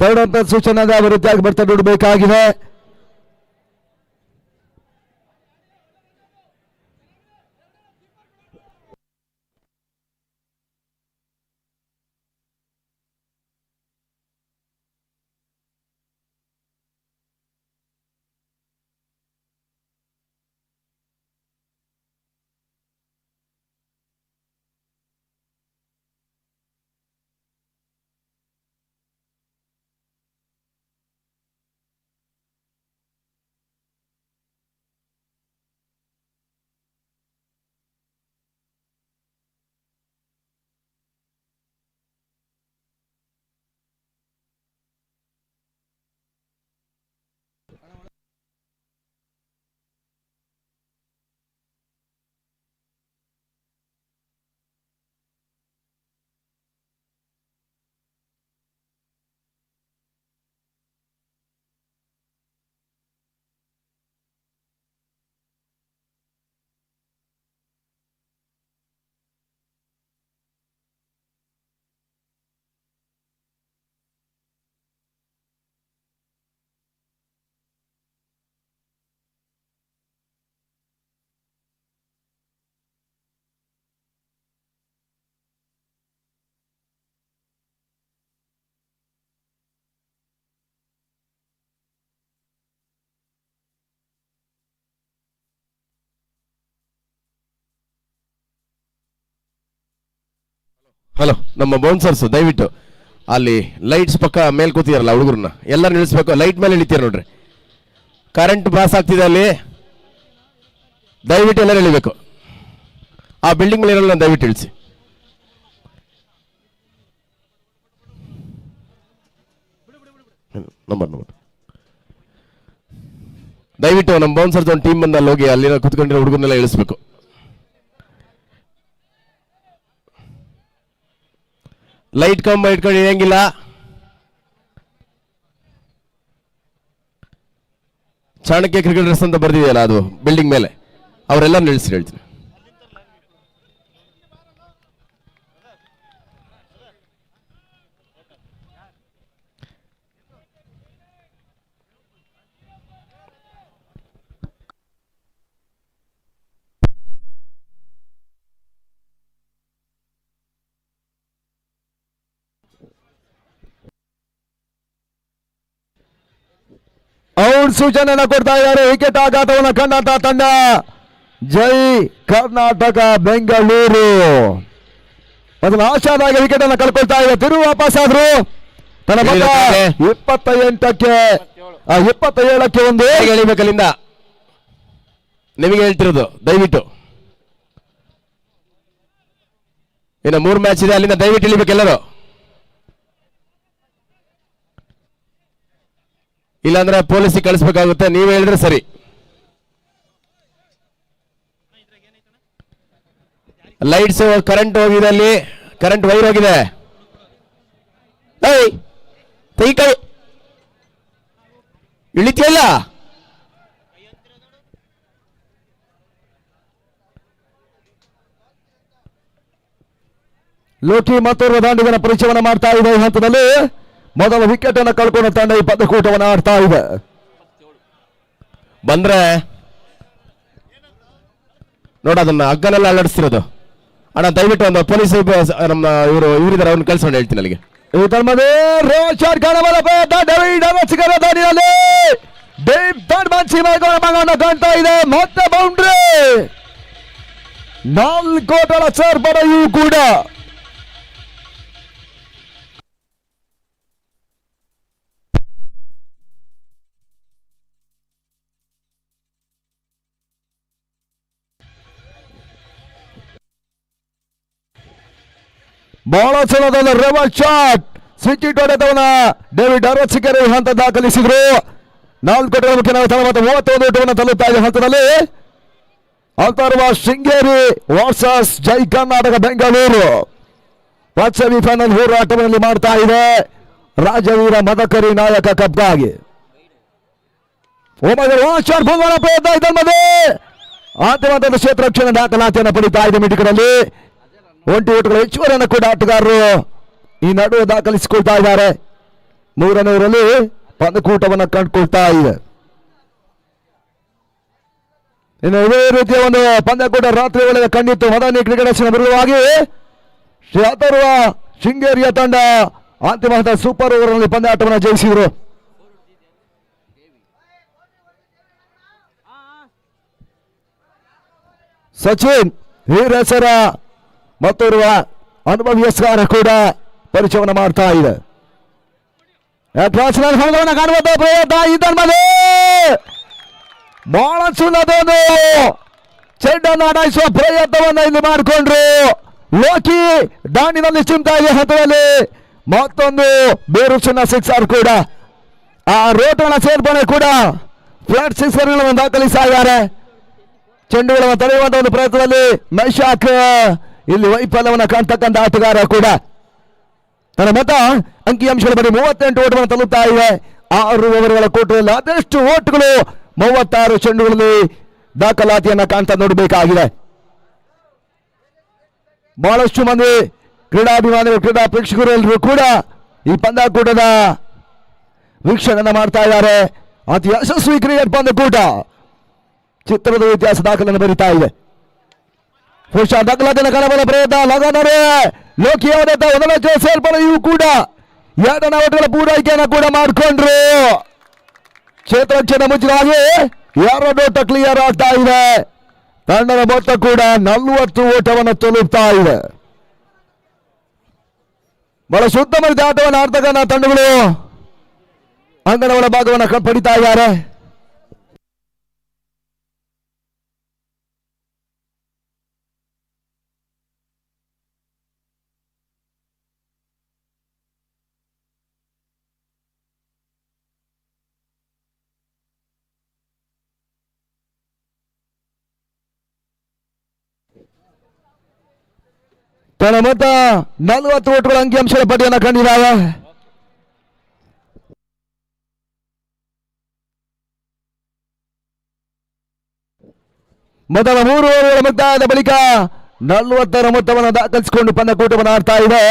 ತರುಣಂತ ಸೂಚನೆ ಅಭಿವೃದ್ಧಿಯಾಗಿ ಬರ್ತಾ ನೋಡಬೇಕಾಗಿದೆ. ಹಲೋ, ನಮ್ಮ ಬೌನ್ಸರ್ಸ್ ದಯವಿಟ್ಟು ಅಲ್ಲಿ ಲೈಟ್ಸ್ ಪಕ್ಕ ಮೇಲೆ ಕೂತಿದಾರಲ್ಲ ಹುಡುಗರನ್ನ ಎಲ್ಲ ನಿಲ್ಲಿಸ್ಬೇಕು. ಲೈಟ್ ಮೇಲೆ ಇಳಿತೀರ ನೋಡ್ರಿ, ಕರೆಂಟ್ ಪಾಸ್ ಆಗ್ತಿದೆ ಅಲ್ಲಿ. ದಯವಿಟ್ಟು ಎಲ್ಲರೂ ಇಳಿಬೇಕು. ಆ ಬಿಲ್ಡಿಂಗ್ ಮೇಲೆ ಇರಲ್ಲ, ದಯವಿಟ್ಟು ಇಳಿಸಿ. ನಂಬರ್ ದಯವಿಟ್ಟು ನಮ್ಮ ಬೌನ್ಸರ್ಸ್ ಒಂದು ಟೀಮ್ ಬಂದಲ್ಲಿ ಹೋಗಿ ಅಲ್ಲಿನ ಕುತ್ಕೊಂಡಿರೋ ಹುಡುಗರನ್ನೆಲ್ಲ ಇಳಿಸ್ಬೇಕು. ಲೈಟ್ ಕಂಬ ಇಟ್ಕೊಂಡು ಇಳಿಯಂಗಿಲ್ಲ. ಚಾಣಕ್ಯ ಕ್ರಿಕೆಟರ್ಸ್ ಅಂತ ಬರ್ದಿದೆಯಲ್ಲ ಅದು ಬಿಲ್ಡಿಂಗ್ ಮೇಲೆ, ಅವರೆಲ್ಲ ನಿಲ್ಲಿಸಿ ಹೇಳ್ತೀನಿ. ಅವ್ರು ಸೂಚನೆಯನ್ನ ಕೊಡ್ತಾ ಇದ್ದಾರೆ. ವಿಕೆಟ್ ಆಘಾತವನ್ನು ಕಂಡಂತ ತಂಡ ಜೈ ಕರ್ನಾಟಕ ಬೆಂಗಳೂರು. ಅದನ್ನ ಆಶಾದಾಗಿ ವಿಕೆಟ್ ಅನ್ನು ಕಳ್ಕೊಳ್ತಾ ಇದೆ. ತಿರುವು ವಾಪಸ್ ಆದ್ರು. ತನ್ನ ಮಗ 27ಕ್ಕೆ 1 ಎಳಿಬೇಕಲ್ಲಿಂದ ನಿಮಗೆ ಹೇಳ್ತಿರೋದು. ದಯವಿಟ್ಟು ಇನ್ನು 3 ಮ್ಯಾಚ್ ಇದೆ, ಅಲ್ಲಿಂದ ದಯವಿಟ್ಟು ಇಳಿಬೇಕೆಲ್ಲರೂ. ಇಲ್ಲಾಂದ್ರೆ ಪೊಲೀಸಿಗೆ ಕಳಿಸ್ಬೇಕಾಗುತ್ತೆ. ನೀವೇ ಹೇಳಿದ್ರೆ ಸರಿ. ಲೈಟ್ಸ್ ಕರೆಂಟ್ ಹೋಗಿದೆ, ಅಲ್ಲಿ ಕರೆಂಟ್ ವೈರ್ ಹೋಗಿದೆ. ಕೈ ಇಳಿತಿಲ್ಲ. ಲೋಕಿ ಮತ್ತೋರ್ವ ದಾಂಡಿಗನ ಪರಿಚಯವನ್ನು ಮಾಡ್ತಾ ಇದೆ. ಈ ಹಂತದಲ್ಲಿ ಮೊದಲ ವಿಕೆಟ್ ಅನ್ನು ಕಳ್ಕೊಂಡ ತಂಡ ಈ ಪಂದ್ಯಕೂಟವನ್ನು ಆಡ್ತಾ ಇದೆ. ಬಂದ್ರೆ ನೋಡ, ಅದನ್ನ ಹಗ್ಗನೆಲ್ಲ ಅಲ್ಲಾಡಿಸ್ತಿರೋದು. ಅಣ್ಣ ದಯವಿಟ್ಟು ಒಂದು ಪೊಲೀಸ್ ನಮ್ಮ ಇವರಿದ್ದಾರೆ, ಅವ್ರನ್ನ ಕಳ್ಸೋಣ ಹೇಳ್ತೀನಿ ಅಲ್ಲಿಗೆ. ಈ ತನ್ಮದೇ ರೋಷನ್ ಕಾಣಬಲ ಪ್ರಯತ್ನ ಡೇವಿಡ್ ಅರಸಿಗರ ದಾರಿಯಲ್ಲಿ ಡೀಪ್ ಥರ್ಡ್ ಮಂಚಿ ಮಗವನ್ನು ಕಾಣ್ತಾ ಇದೆ. ಮತ್ತೆ ಬೌಂಡ್ರಿ 4 ಓಟಗಳ ಸೇರ್ಪಡೆಯೂ ಕೂಡ. ಬಹಳ ಚಲೋದ ರಿವರ್ಸ್ ಶಾಟ್ ಸ್ವಿಚ್ ಹೊಡೆದವನ ಡೇವಿಡ್ ಅರಸಿಕೆರೆ ಹಂತ ದಾಖಲಿಸಿದ್ರು. 4 ಓಟಗಳ ಮುಖ್ಯ ಮತ್ತು 31 ಓಟವನ್ನು ತಲುಪ್ತಾ ಇದೆ ಹಂತದಲ್ಲಿ. ಅಂತರ್ವ ಶೃಂಗೇರಿ ವರ್ಸಸ್ ಜೈ ಕರ್ನಾಟಕ ಬೆಂಗಳೂರು ಸೆಮಿಫೈನಲ್ ಹೋರಾಟವನ್ನು ಮಾಡ್ತಾ ಇದೆ. ರಾಜವೀರ ಮದಕರಿ ನಾಯಕ ಕಪ್ಗಾಗಿ ಪ್ರಯತ್ನ ಇದ್ದ ಅಂತಿಮ ಕ್ಷೇತ್ರ ರಕ್ಷಣೆ ದಾಖಲಾತಿಯನ್ನು ಪಡಿತಾ ಇದೆ. ಮಿಟಿಕರಲ್ಲಿ 1 ಓಟಗಳ ಹೆಚ್ಚುವರಿಯನ್ನು ಕೂಡ ಆಟಗಾರರು ಈ ನಡುವೆ ದಾಖಲಿಸಿಕೊಳ್ತಾ ಇದ್ದಾರೆ. 3ನೇ ಓವರಲ್ಲಿ ಪಂದ್ಯಕೂಟವನ್ನು ಕಂಡುಕೊಳ್ತಾ ಇದೆ. ಇನ್ನು ಇದೇ ರೀತಿಯ ಒಂದು ಪಂದ್ಯಕೂಟ ರಾತ್ರಿ ವೇಳೆ ಕಂಡಿತ್ತು. ಮದನಿ ಕ್ರಿಕೆಟರ್ಸ್ನ ವಿರುದ್ಧವಾಗಿ ಅಥರ್ವ ಶೃಂಗೇರಿಯ ತಂಡ ಅಂತಿಮ ಹಂತ ಸೂಪರ್ ಓವರ್ನಲ್ಲಿ ಪಂದ್ಯಾಟವನ್ನು ಜಯಿಸಿದರು. ಸಚಿನ್ ವೀರೇಸರ ಮತ್ತೋರ್ವ ಅನುಭವಿ ಸ್ಕಾರ ಕೂಡ ಪರಿಚಯವನ್ನು ಮಾಡ್ತಾ ಇದೆ. ಕಾಣುವಂತ ಪ್ರಯತ್ನ ಇದನ್ನು ಬಹಳ ಸುಂದರದೊಂದು ಚೆಂಡನ್ನು ಅಡಾಯಿಸುವ ಪ್ರಯತ್ನವನ್ನು ಇಲ್ಲಿ ಮಾಡಿಕೊಂಡ್ರು. ಲೋಕಿ ದಾಂಡಿನಲ್ಲಿ ಚಿಂತಾ ಇದೆ ಹಂತದಲ್ಲಿ ಮತ್ತೊಂದು ಬೇರು ಚಿನ್ನ ಸಿಕ್ಸರ್ ಕೂಡ. ಆ ರೋಟಗಳ ಸೇರ್ಪಡೆ ಕೂಡ ಫ್ಲಾಟ್ ಸಿಕ್ಸರ್ಗಳನ್ನು ದಾಖಲಿಸ್ತಾ ಇದ್ದಾರೆ. ಚೆಂಡುಗಳನ್ನು ತಡೆಯುವಂತಹ ಒಂದು ಪ್ರಯತ್ನದಲ್ಲಿ ಮೈಶಾಕ್ ಇಲ್ಲಿ ವೈಫಲ್ಯವನ್ನು ಕಾಣ್ತಕ್ಕಂಥ ಆಟಗಾರ ಕೂಡ. ತನ್ನ ಮತ ಅಂಕಿಅಂಶಗಳ ಬರೀ 38 ಓಟವನ್ನು ತಲುಪ್ತಾ ಇದೆ. 6 ಓವರ್ಗಳ ಕೋಟೆಯಲ್ಲಿ ಅದೆಷ್ಟು ಓಟ್ಗಳು 36 ಚೆಂಡುಗಳಲ್ಲಿ ದಾಖಲಾತಿಯನ್ನ ಕಾಣ್ತಾ ನೋಡಬೇಕಾಗಿದೆ. ಬಹಳಷ್ಟು ಮಂದಿ ಕ್ರೀಡಾಭಿಮಾನಿಗಳು ಕ್ರೀಡಾ ಪ್ರೇಕ್ಷಕರು ಎಲ್ಲರೂ ಕೂಡ ಈ ಪಂದ್ಯಕೂಟದ ವೀಕ್ಷಣೆಯನ್ನು ಮಾಡ್ತಾ ಇದ್ದಾರೆ. ಅತಿ ಯಶಸ್ವಿ ಕ್ರಿಕೆಟ್ ಪಂದ್ಯಕೂಟ ಚಿತ್ರದ ಇತಿಹಾಸ ದಾಖಲೆಯನ್ನು ಬರೀತಾ ಇದೆ. ದಾಖಲಾತಿಯನ್ನು ಕಾಣಬಲ್ಲ ಪ್ರಯತ್ನ ಲಗಾನರೇ ಲೋಕಿ ಅವರ ಮೊದಲ ಸೇರ್ಪಡೆಯೂ ಕೂಡ 2ನೇ ಓಟಗಳ ಪೂರೈಕೆಯನ್ನು ಕೂಡ ಮಾಡಿಕೊಂಡ್ರು. ಕ್ಷೇತ್ರಕ್ಷಣ ಮುಚ್ಚಿಗಾಗಿ 2 ಓಟ ಕ್ಲಿಯರ್ ಆಗ್ತಾ ಇದೆ. ತಂಡದ ಮೊತ್ತ ಕೂಡ 40 ಓಟವನ್ನು ತಲುಪ್ತಾ ಇದೆ. ಬಹಳ ಉತ್ತಮ ಆಟವನ್ನು ಆಡ್ತಕ್ಕಂಥ ತಂಡಗಳು ಅಂಗಣ ಒಳಭಾಗವನ್ನು ಪಡಿತಾ ಇದ್ದಾರೆ. ತನ್ನ ಮೊತ್ತ 40 ಓಟುಗಳ ಅಂಕಿಅಂಶದ ಪಟ್ಟಿಯನ್ನು ಕಂಡಿದ್ದಾವೆ. ಮೊದಲ 3 ಓವರ್ಗಳ ಮುಕ್ತಾಯದ ಬಳಿಕ 40ರ ಮೊತ್ತವನ್ನು ದಾಖಲಿಸಿಕೊಂಡು ಪಂದ್ಯಕೂಟವನ್ನು ಆಡ್ತಾ ಇದೆ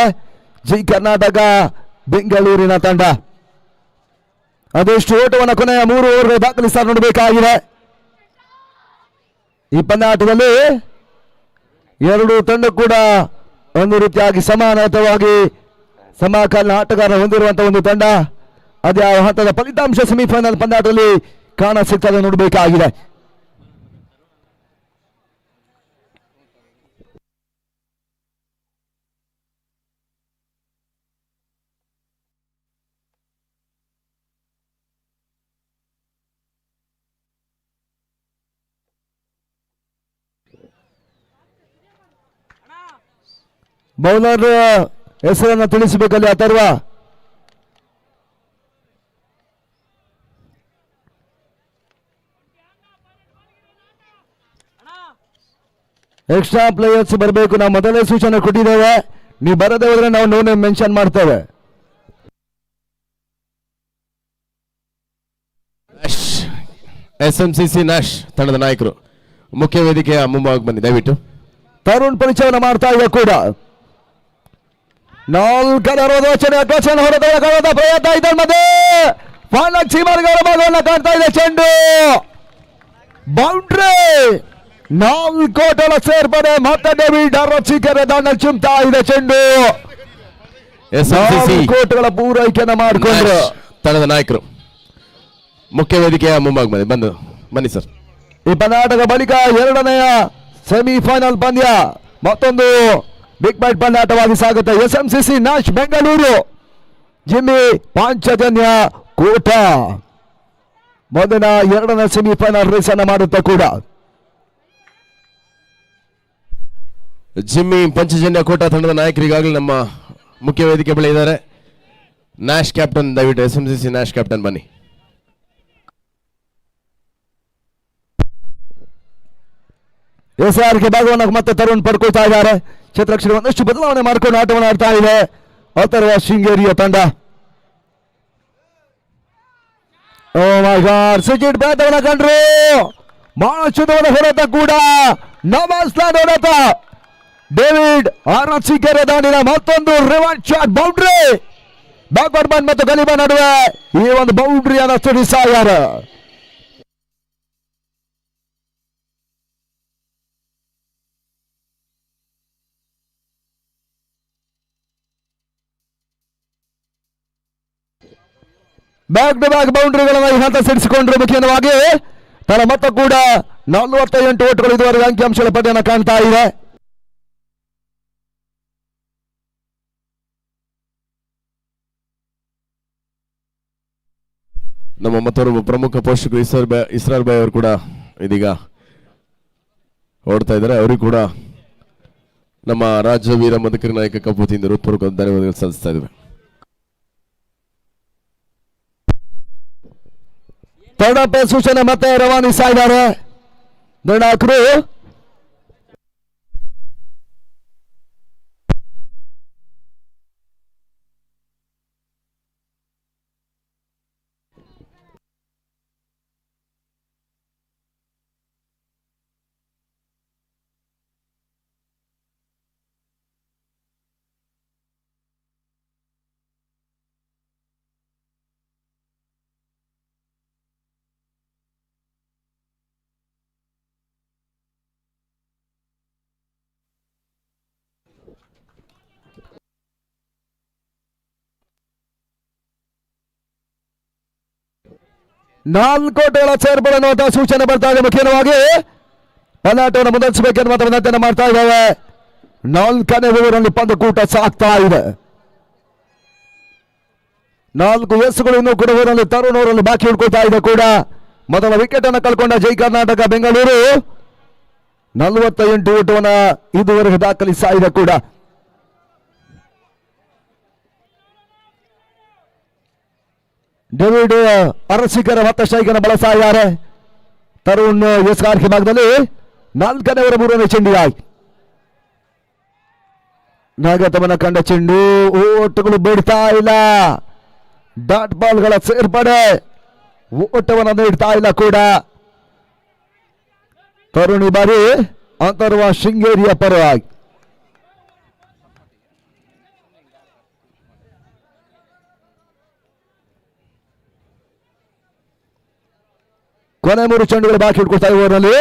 ಜಿ ಕರ್ನಾಟಕ ಬೆಂಗಳೂರಿನ ತಂಡ. ಅದೆಷ್ಟು ಓಟವನ್ನು ಕೊನೆಯ 3 ಓವರ್ಗಳು ದಾಖಲಿಸ್ತಾ ನೋಡಬೇಕಾಗಿದೆ. ಈ ಪಂದ್ಯಾಟದಲ್ಲಿ ಎರಡು ತಂಡ ಕೂಡ ಒಂದು ರೀತಿಯಾಗಿ ಸಮಾನತವಾಗಿ ಸಮಕಾಲೀನ ಆಟಗಾರ ಹೊಂದಿರುವಂತಹ ಒಂದು ತಂಡ. ಅದ್ಯಾವ ಹಂತದ ಫಲಿತಾಂಶ ಸೆಮಿಫೈನಲ್ ಪಂದ್ಯಾಟದಲ್ಲಿ ಕಾಣ ಸಿಗ್ತದೆ ನೋಡಬೇಕಾಗಿದೆ. ಬೌಲರ್ ಹೆಸರನ್ನು ತಿಳಿಸಬೇಕಲ್ಲಿ ಅಥರ್ವ. ಎಕ್ಸ್ಟ್ರಾ ಪ್ಲೇಯರ್ಸ್ ಬರಬೇಕು. ನಾವು ಮೊದಲೇ ಸೂಚನೆ ಕೊಟ್ಟಿದ್ದೇವೆ, ನೀವು ಬರದೇ ಹೋದ್ರೆ ನಾವು ನೋ ನೇಮ್ ಮೆನ್ಷನ್ ಮಾಡ್ತೇವೆ. SMCC ನ್ಯಾಶ್ ತಂಡದ ನಾಯಕರು ಮುಖ್ಯ ವೇದಿಕೆಯ ಮುಂಭಾಗಕ್ಕೆ ಬನ್ನಿ ದಯವಿಟ್ಟು. ತರುಣ್ ಪರಿಚಯವನ್ನು ಮಾಡ್ತಾ ಇದೆ ಕೂಡ. 4 ರಚನೆ ಹೊರತುಕೊಳ್ಳದ ಪ್ರಯತ್ನ ಇದರ ಮಧ್ಯೆ ಫಾನಕ್ ಸೀಮಾರ್ಗರ ಭಾಗವನ್ನು ಕಾಣ್ತಾ ಇದೆ. ಚೆಂಡು ಬೌಂಡ್ರಿ 4 ಓಟಗಳ ಸೇರ್ಪಡೆ. ಮತ್ತೆ ಡೇವಿಡ್ ಅರಸಿಕೆರೆ ದಾಂಡ ಚುಮ್ತಾ ಇದೆ. ಚೆಂಡು SMCC ಕೋಟುಗಳ ಪೂರೈಕೆಯನ್ನು ಮಾಡಿಕೊಂಡ್ರು ತಂಡದ ನಾಯಕರು ಮುಖ್ಯ ವೇದಿಕೆಯ ಮುಂಭಾಗ ಬನ್ನಿ ಸರ್. ಈ ಪಂದ್ಯಾಟದ ಬಳಿಕ 2ನೇ ಸೆಮಿಫೈನಲ್ ಪಂದ್ಯ ಮತ್ತೊಂದು ಬಿಗ್ ಬ್ಯಾಟ್ ಪಂದ್ಯಾಟವಾಗಿ ಸಾಗುತ್ತೆ. SMCC Nash Bengaluru Jimmy Panchajanya Kota ಮೊದಲ 2ನೇ ಸೆಮಿಫೈನಲ್ ರೇಸ್ ಅನ್ನು ಮಾಡುತ್ತಾ ಕೂಡ ಜಿಮ್ಮಿ ಪಂಚಜನ್ಯ ಕೋಟ ತಂಡದ ನಾಯಕರು ಈಗಾಗಲೇ ನಮ್ಮ ಮುಖ್ಯ ವೇದಿಕೆ ಬಳಿ ಇದ್ದಾರೆ. ನ್ಯಾಶ್ ಕ್ಯಾಪ್ಟನ್ ದಯವಿಟ್ಟು SMCC ನ್ಯಾಶ್ ಕ್ಯಾಪ್ಟನ್ ಬನ್ನಿ. SR ಗೆ ಭಾಗವನ್ನು ಮತ್ತೆ ತರುಣ್ ಪಡ್ಕೊಳ್ತಾ ಇದ್ದಾರೆ. ಕ್ಷೇತ್ರಕ್ಷರ ಒಂದಷ್ಟು ಬದಲಾವಣೆ ಮಾಡಿಕೊಂಡು ಆಟವನ್ನು ಆಡ್ತಾ ಇದೆ ಅಥರ್ವ ಶೃಂಗೇರಿಯ ತಂಡ. ಓ ಮೈ ಗಾಡ್, ಸುಜಿತ್ ಬ್ಯಾಟವನ್ನು ಕಂಡ್ರು. ಮಾನಚುದವನ ಹೊರತ ಕೂಡ ನಮಸ್ಲಾನ್ ಹೊರತ. ಡೇವಿಡ್ ಅರಸಿಕೆರೆ ದಾಂಡಿನ ಮತ್ತೊಂದು ರಿವರ್ಸ್ ಶಾಟ್ ಬೌಂಡ್ರಿ. ಬ್ಯಾಕ್ವರ್ಡ್ ಬ್ಯಾನ್ ಮತ್ತು ಗಲಿಬಾ ನಡುವೆ ಈ ಒಂದು ಬೌಂಡ್ರಿಯನ್ನು ತುಡಿಸ್ತಾ ಇದ್ದಾರೆ. ಬ್ಯಾಕ್ ಟು ಬ್ಯಾಕ್ ಬೌಂಡ್ರಿಗಳನ್ನು ಈ ಹಂತ ಸಿಡಿಸಿಕೊಂಡ್ರು. ಮುಖ್ಯವಾಗಿ ತನ್ನ ಮೊತ್ತ ಕೂಡ 48 ಓಟುಗಳು ಇದುವರೆಗೆ ಅಂಕಿಅಂಶದ ಪಟ್ಟಿಯನ್ನು ಕಾಣ್ತಾ ಇದೆ. ನಮ್ಮ ಮತ್ತೊಬ್ಬ ಪ್ರಮುಖ ಪೋಷಕರು ಇಸ್ರಾಲ್ ಬಾಯ್ ಅವರು ಕೂಡ ಇದೀಗ ಓಡ್ತಾ ಇದ್ದಾರೆ. ಅವರಿಗೂ ಕೂಡ ನಮ್ಮ ರಾಜ್ಯ ವೀರ ಮದಕರಿ ನಾಯಕ ಕಪ್ಪುತಿಯಿಂದ ಹೃತ್ಪೂರ್ವಕ ಧನ್ಯವಾದಗಳು ಸಲ್ಲಿಸ್ತಾ ಇದ್ದೇವೆ. ತಡಪೆ ಸೂಚನೆ ಮತ್ತೆ ರವಾನಿಸ್ತಾ ಇದ್ದಾರೆ ನಿರ್ಣಾಯಕರು. ನಾಲ್ಕೋಟೆಗಳ ಸೇರ್ಪಡೆ ಅನ್ನುವಂತಹ ಸೂಚನೆ ಬರ್ತಾ ಇದೆ. ಮುಖ್ಯವಾಗಿ ಪಂದ್ಯಾಟವನ್ನು ಮುಂದುವರಿಸಬೇಕೆನ್ನುವಂತ ವಿನಂತಿಯನ್ನು ಮಾಡ್ತಾ ಇದ್ದಾವೆ. 4ನೇ ಓವರಲ್ಲಿ ಪಂದ್ಯಕೂಟ ಸಾಗ್ತಾ ಇದೆ. 4 ಎಸ್ಗಳು ಇನ್ನೂ ಕೂಡ ಊರಲ್ಲಿ ತರುಣ್ ಅವರಲ್ಲಿ ಬಾಕಿ ಉಳ್ಕೊಳ್ತಾ ಇದೆ ಕೂಡ. ಮೊದಲ ವಿಕೆಟ್ ಅನ್ನು ಕಳ್ಕೊಂಡ ಜೈ ಕರ್ನಾಟಕ ಬೆಂಗಳೂರು 48 ಓಟವನ್ನ ಇದುವರೆಗೆ ದಾಖಲಿಸ್ತಾ ಇದೆ ಕೂಡ. ಡೇವಿಡ್ ಅರಸಿಕರ ಮತ್ತೆ ಸ್ಟ್ರೈಕನ್ನು ಬಳಸ್ತಾ ಇದ್ದಾರೆ. ತರುಣ್ ಎಸ್ಆರ್ಕೆ ಭಾಗದಲ್ಲಿ 4ನೇ ಓವರ್ 3ನೇ ಚೆಂಡಿಗಾಗಿ ನಾಗತಮನ ಕಂಡ ಚೆಂಡು ಓಟಗಳು ಬಿಡ್ತಾ ಇಲ್ಲ. ಡಾಟ್ ಬಾಲ್ಗಳ ಸೇರ್ಪಡೆ ಓಟವನ್ನು ನೀಡ್ತಾ ಇಲ್ಲ ಕೂಡ. ತರುಣಿ ಬಾರಿ ಅಂತರ್ವ ಶೃಂಗೇರಿಯ ಪರವಾಗಿ ಕೊನೆ 3 ಚೆಂಡುಗಳು ಬಾಕಿ ಇಟ್ಕೊಳ್ತಾ ಓವರ್ನಲ್ಲಿ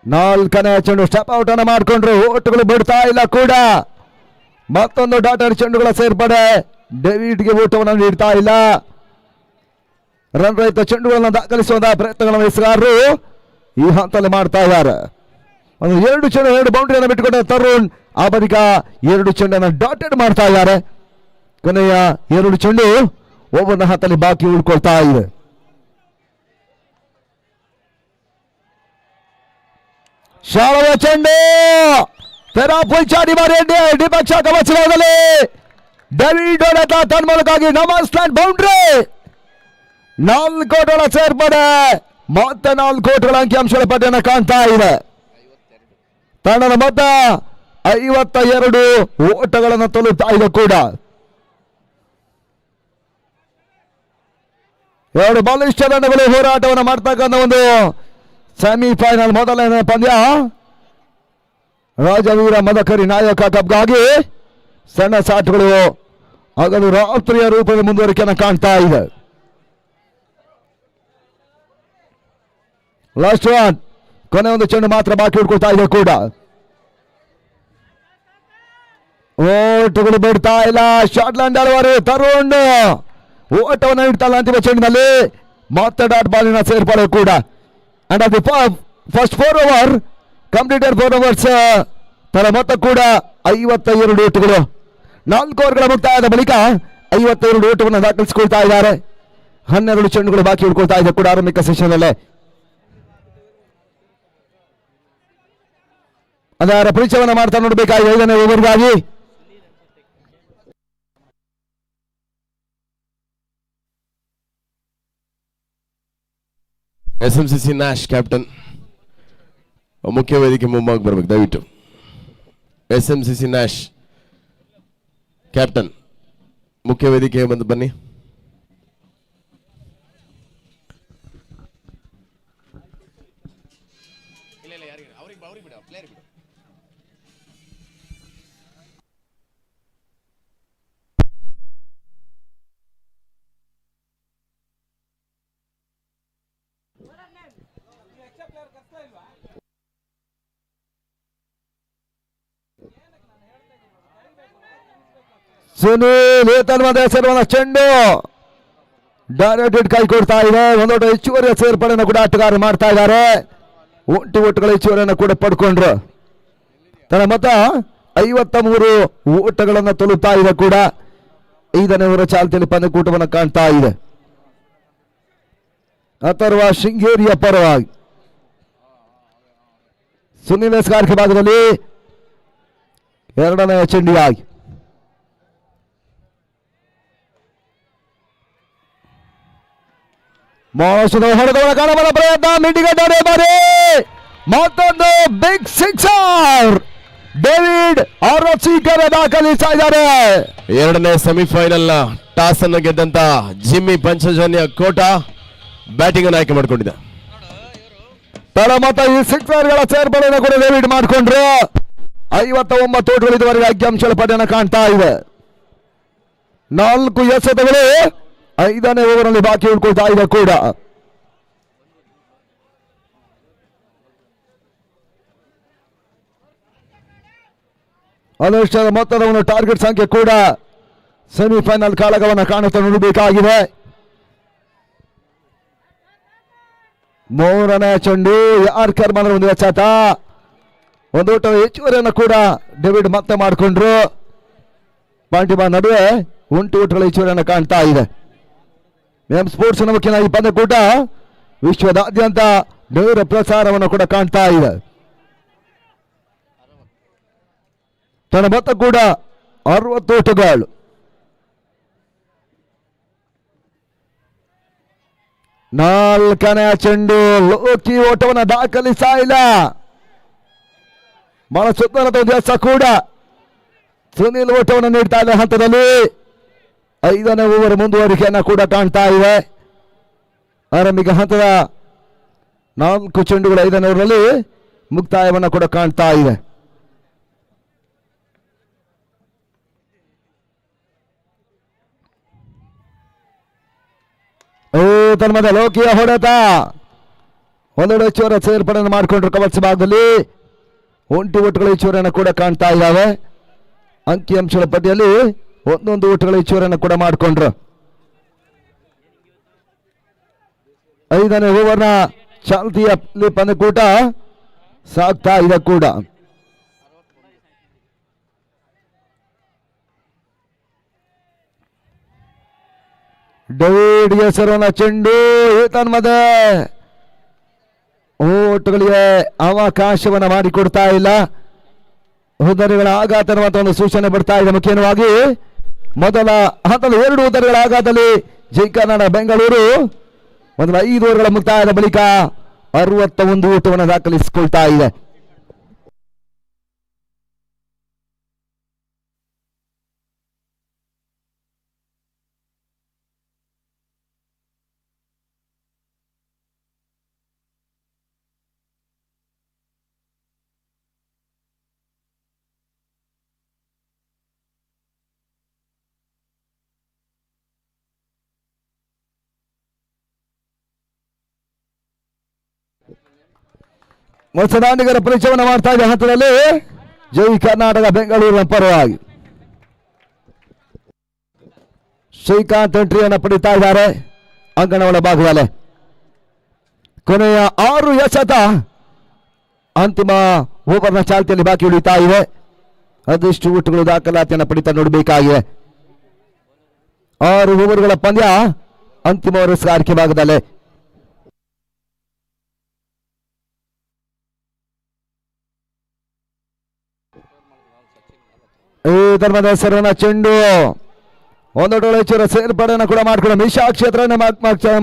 4ನೇ ಚೆಂಡು ಸ್ಟೆಪ್ ಔಟ್ ಅನ್ನು ಮಾಡಿಕೊಂಡ್ರು. ಓಟಗಳು ಬಿಡ್ತಾ ಇಲ್ಲ ಕೂಡ. ಮತ್ತೊಂದು ಡಾಟರ್ ಚೆಂಡುಗಳ ಸೇರ್ಪಡೆ ಡೇವಿಡ್ಗೆ ಓಟವನ್ನು ನೀಡ್ತಾ ಇಲ್ಲ. ರನ್ ರಹಿತ ಚೆಂಡುಗಳನ್ನು ದಾಖಲಿಸುವಂತಹ ಪ್ರಯತ್ನಗಳನ್ನು ಎಸಗಾರರು ಈ ಹಂತದಲ್ಲಿ ಮಾಡ್ತಾ ಇದ್ದಾರೆ. ಒಂದು 2 ಚೆಂಡು 2 ಬೌಂಡ್ರಿಯನ್ನು ಬಿಟ್ಟುಕೊಂಡ ತರುಣ್ ಆ ಬಳಿಕ 2 ಚೆಂಡನ್ನು ಡಾಟೆಡ್ ಮಾಡ್ತಾ ಇದ್ದಾರೆ. ಕೊನೆಯ 2 ಚೆಂಡು ಓವರ್ನ ಹಂತದಲ್ಲಿ ಬಾಕಿ ಉಳ್ಕೊಳ್ತಾ ಇದೆ. ಶಾಲವ ಚೆಂಡು ತೆರ ಪುಲ್ಚಾಡಿ ಮಾರಿ ಡಿಪಕ್ಷ ಕವಚದಲ್ಲಿ ಡೇವಿಡ್ ಹೊಡೆತ ತನ್ಮೂಲಕವಾಗಿ ನಮಸ್ಕಾರ ಬೌಂಡ್ರಿ 4 ಕೋಟುಗಳ ಸೇರ್ಪಡೆ ಮತ್ತೆ 4 ಕೋಟುಗಳ ಅಂಕಿಅಂಶಗಳ ಪಟ್ಟಿಯನ್ನು ಕಾಣ್ತಾ ಇದೆ. ತಂಡದ ಮೊತ್ತ 52 ಓಟಗಳನ್ನು ತಲುಪ್ತಾ ಇದೆ ಕೂಡ. 2 ಬಲಿಷ್ಠ ತಂಡಗಳು ಹೋರಾಟವನ್ನು ಮಾಡ್ತಕ್ಕಂಥ ಒಂದು ಸೆಮಿಫೈನಲ್ ಮೊದಲನೇ ಪಂದ್ಯ ರಾಜವೀರ ಮದಕರಿ ನಾಯಕ ಕಪ್ಗಾಗಿ ಸಣ್ಣ ಸಾಟುಗಳು ಆಗಲು ರಾತ್ರಿಯ ರೂಪದ ಮುಂದುವರಿಕೆಯನ್ನು ಕಾಣ್ತಾ ಇದೆ. ಲಾಸ್ಟ್ ಒನ್ ಕೊನೆ ಒಂದು ಚೆಂಡು ಮಾತ್ರ ಬಾಕಿ ಉಳ್ಕೊಳ್ತಾ ಇದೆ ಕೂಡ. ಓಟಗಳು ಬಿಡ್ತಾ ಇಲ್ಲ. ಶಾಟ್ಲ್ಯಾಂಡ್ ಆಡುವರು ತರುಣ್ ಓಟವನ್ನು ಇಡ್ತಲ್ಲ ಅಂತಿಮ ಚೆಂಡಿನಲ್ಲಿ ಮತ್ತೆ ಡಾಟ್ ಬಾಲಿನ ಸೇರ್ಪಡೆ ಕೂಡ. And of the first 4 over completed 4 overs ತರ ಮೊತ್ತ ಕೂಡ 52 ಓಟಗಳು. 4 ಓವರ್ಗಳ ಮುಕ್ತಾಯದ ಬಳಿಕ 52 ಓಟವನ್ನು ದಾಖಲಿಸಿಕೊಳ್ತಾ ಇದ್ದಾರೆ. 12 ಚೆಂಡುಗಳು ಬಾಕಿ ಉಳ್ಕೊಳ್ತಾ ಇದೆ ಕೂಡ ಆರಂಭಿಕ ಸೆಷನ್ ಅಲ್ಲೇ. ಅದರ ಪರಿಚಯವನ್ನು ಮಾಡ್ತಾ ನೋಡಬೇಕಾಗಿ 5ನೇ ಓವರ್ಗಾಗಿ SMCC ನ್ಯಾಶ್ ಕ್ಯಾಪ್ಟನ್ ಮುಖ್ಯ ವೇದಿಕೆ ಮುಂಭಾಗ ಬರ್ಬೇಕು ದಯವಿಟ್ಟು. SMCC ನ್ಯಾಶ್ ಕ್ಯಾಪ್ಟನ್ ಮುಖ್ಯ ವೇದಿಕೆ ಬಂದು ಬನ್ನಿ. ಸುನೀಲ್ ಏತನ್ಮದ ಹೆಸರುವಂತ ಚೆಂಡು ಡೈರೆಕ್ಟೆಡ್ ಕೈ ಕೊಡ್ತಾ ಇದೆ. ಒಂದೊಟ್ಟು ಹೆಚ್ಚುವರಿಯ ಸೇರ್ಪಡೆಯನ್ನು ಕೂಡ ಆಟಗಾರರು ಮಾಡ್ತಾ ಇದ್ದಾರೆ. ಒಟ್ಟುಗಳ ಹೆಚ್ಚುವರಿಯನ್ನು ಕೂಡ ಪಡ್ಕೊಂಡ್ರು. ತನ್ನ ಮೊತ್ತ 53 ಓಟಗಳನ್ನು ತಲುಪ್ತಾ ಇದೆ ಕೂಡ. 5ನೇ ಓವರ್ ಚಾಲ್ತಿಯಲ್ಲಿ ಪಂದ್ಯಕೂಟವನ್ನು ಕಾಣ್ತಾ ಇದೆ. ಅಥರ್ವ ಶೃಂಗೇರಿಯ ಪರವಾಗಿ ಸುನಿಲ್ ಎಸ್ಗಾರ್ಕೆ ಭಾಗದಲ್ಲಿ 2ನೇ ಚೆಂಡಿಗಾಗಿ ಹೊಡೆದವರ ಕಾಣಬಲ ಪ್ರಯತ್ನ ಮಿಡಿಗಡ್ಡೆ ಬಾರಿ ಮತ್ತೊಂದು ಬಿಗ್ ಸಿಕ್ಸರ್ ಡೇವಿಡ್ ಅರಸಿಕರ ದಾಖಲಿಸ್ತಾ ಇದ್ದಾರೆ. 2ನೇ ಸೆಮಿಫೈನಲ್ ಟಾಸ್ ಅನ್ನು ಗೆದ್ದಂತ ಜಿಮ್ಮಿ ಪಂಚಜನ್ಯ ಕೋಟ ಬ್ಯಾಟಿಂಗ್ ಅನ್ನು ಆಯ್ಕೆ ಮಾಡಿಕೊಂಡಿದೆ. ತಡ ಮತ ಈ ಸಿಕ್ಸರ್ಗಳ ಸೇರ್ಪಡೆಯನ್ನು ಕೂಡ ಡೇವಿಡ್ ಮಾಡಿಕೊಂಡ್ರು. 59 ಓಟಗಳು ಇದುವರೆಗೆ ಅಂಕಿಅಂಶಗಳ ಪಡೆಯನ್ನು ಕಾಣ್ತಾ ಇದೆ. 4 ಎಸೆತಗಳು 5ನೇ ಓವರ್ನಲ್ಲಿ ಬಾಕಿ ಉಳ್ಕೊಳ್ತಾ ಇದೆ ಕೂಡ. ಅದಷ್ಟರ ಮೊತ್ತದ ಒಂದು ಟಾರ್ಗೆಟ್ ಸಂಖ್ಯೆ ಕೂಡ ಸೆಮಿಫೈನಲ್ ಕಾಳಗವನ್ನು ಕಾಣುತ್ತಾ ನೋಡಬೇಕಾಗಿದೆ. 3ನೇ ಚೆಂಡು ಯಾರ್ಕರ್ ಮಾಡಿದ ಒಂದು ಎಚ್ಚೆತ. ಒಂದು ಓಟ ಹೆಚ್ಚುವರಿಯನ್ನು ಕೂಡ ಡೇವಿಡ್ ಮತ್ತೆ ಮಾಡಿಕೊಂಡ್ರು. ಪಾಂಟಿಬಾ ನಡುವೆ ಉಂಟುಗಳ ಈಚೂರನ್ನು ಕಾಣ್ತಾ ಇದೆ. ಎಂ ಸ್ಪೋರ್ಟ್ಸ್ ಮುಖ್ಯನ ಈ ಪಂದ್ಯಕೂಟ ವಿಶ್ವದಾದ್ಯಂತ ನೇರ ಪ್ರಸಾರವನ್ನು ಕೂಡ ಕಾಣ್ತಾ ಇದೆ. ತನ್ನ ಮೊತ್ತ ಕೂಡ 60 ಓಟಗಳು. ನಾಲ್ಕನೆಯ ಚೆಂಡು ಲೋಕಿ ಓಟವನ್ನು ದಾಖಲಿಸ್ತಾ ಇಲ್ಲ. ಬಹಳ ಸುಂದರದ ಕೆಲಸ ಕೂಡ. ಸುನಿಲ್ ಓಟವನ್ನು ನೀಡ್ತಾ ಇದೆ ಹಂತದಲ್ಲಿ. 5ನೇ ಓವರ್ ಮುಂದುವರಿಕೆಯನ್ನು ಕೂಡ ಕಾಣ್ತಾ ಇದೆ. ಆರಂಭಿಕ ಹಂತದ 4 ಚೆಂಡುಗಳು 5ನೇ ಓವರ್ನಲ್ಲಿ ಮುಕ್ತಾಯವನ್ನು ಕೂಡ ಕಾಣ್ತಾ ಇದೆ. ತನ್ಮದ ಲೋಕಿಯ ಹೊಡೆತ. ಒಂದೆರಡು ಹೆಚ್ಚುವರಿ ಸೇರ್ಪಡೆಯನ್ನು ಮಾಡಿಕೊಂಡ್ರು ಕವರ್ಸ್ ಭಾಗದಲ್ಲಿ. ಒಂಟಿ ಓಟುಗಳ ಹೆಚ್ಚುವರಿಯನ್ನು ಕೂಡ ಕಾಣ್ತಾ ಇದ್ದಾವೆ. ಅಂಕಿಅಂಶಗಳ ಪಟ್ಟಿಯಲ್ಲಿ 1 ಓಟುಗಳ ಹೆಚ್ಚುವರಿಯನ್ನು ಕೂಡ ಮಾಡಿಕೊಂಡ್ರು. 5ನೇ ಓವರ್ನ ಚಾಲ್ತಿಯ ಪಂದ್ಯಕೂಟ ಸಾಗ್ತಾ ಇದೆ ಕೂಡ. ಡೇವಿಡ್ ಹೆಸರಿನ ಚೆಂಡು ತನ್ಮದೆ ಓಟುಗಳಿಗೆ ಅವಕಾಶವನ್ನು ಮಾಡಿಕೊಡ್ತಾ ಇಲ್ಲ. ಉದರಿಗಳ ಆಘಾತ ಅನ್ನುವಂಥ ಒಂದು ಸೂಚನೆ ಬರ್ತಾ ಇದೆ. ಮುಖ್ಯವಾಗಿ ಮೊದಲ ಹಂತದ 2 ಉದರಿಗಳ ಆಘಾತದಲ್ಲಿ ಜೈ ಕರ್ನಾಟಕ ಬೆಂಗಳೂರು ಮೊದಲ 5 ಓವರ್ಗಳ ಮುಕ್ತಾಯದ ಬಳಿಕ 61 ಓಟವನ್ನು ದಾಖಲಿಸಿಕೊಳ್ತಾ ಇದೆ. ಮತ್ಸದಾನಿಗರ ಪರಿಚಯವನ್ನು ಮಾಡ್ತಾ ಇದೆ ಹಂತದಲ್ಲಿ ಜೈ ಕರ್ನಾಟಕ ಬೆಂಗಳೂರಿನ ಪರವಾಗಿ ಶ್ರೀಕಾಂತ್ ಎಂಟ್ರಿಯನ್ನು ಪಡಿತಾ ಇದ್ದಾರೆ ಅಂಗಣಗಳ ಭಾಗದಲ್ಲಿ. ಕೊನೆಯ 6 ಎಸೆತ ಅಂತಿಮ ಓವರ್ನ ಚಾಲ್ತಿಯಲ್ಲಿ ಬಾಕಿ ಉಳಿತಾ ಇದೆ. ಅದೆಷ್ಟು ಓಟುಗಳು ದಾಖಲಾತಿಯನ್ನು ಪಡಿತಾ ನೋಡಬೇಕಾಗಿದೆ. 6 ಓವರ್ಗಳ ಪಂದ್ಯ ಅಂತಿಮ ವರಸ್ಗಾರಿಕೆ ಭಾಗದಲ್ಲಿ. ಈ ಧರ್ಮದ ಹೆಸರಿನ ಚೆಂಡು ಒಂದೋಟಗಳ ಹೆಚ್ಚುವರಿ ಸೇರ್ಪಡೆಯನ್ನು ಕೂಡ ಮಾಡಿಕೊಂಡು ಮಿಶಾ ಕ್ಷೇತ್ರವನ್ನು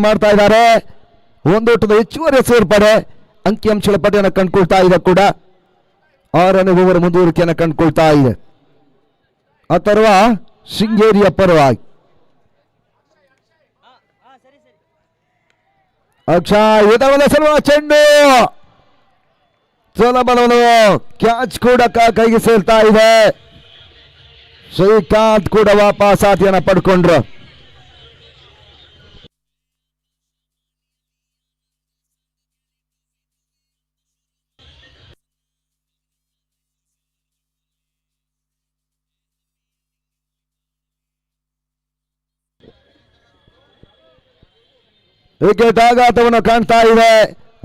ಮಾಡ್ತಾ ಇದ್ದಾರೆ. ಒಂದೋಟದ ಹೆಚ್ಚುವರಿ ಸೇರ್ಪಡೆ ಅಂಕಿಅಂಶಗಳ ಪಟ್ಟಿಯನ್ನು ಕಂಡುಕೊಳ್ತಾ ಇದೆ ಕೂಡ. 6ನೇ ಓವರ್ ಮುಂದುವರಿಕೆಯನ್ನು ಕಂಡುಕೊಳ್ತಾ ಇದೆ. ಅಥರ್ವ ಶೃಂಗೇರಿಯ ಪರವಾಗಿ. ಅಕ್ಷಯ್ ಇದರ ಹೆಸರಿನ ಚೆಂಡು ಸುಲಭವನ್ನು ಕ್ಯಾಚ್ ಕೂಡ ಕೈಗೆ ಸೇರ್ತಾ ಇದೆ. ಶ್ರೀಕಾಂತ್ ಕೂಡ ವಾಪಸ್ ಆತಿಯನ್ನು ಪಡ್ಕೊಂಡ್ರು. ವಿಕೆಟ್ ಆಘಾತವನ್ನು ಕಾಣ್ತಾ ಇದೆ.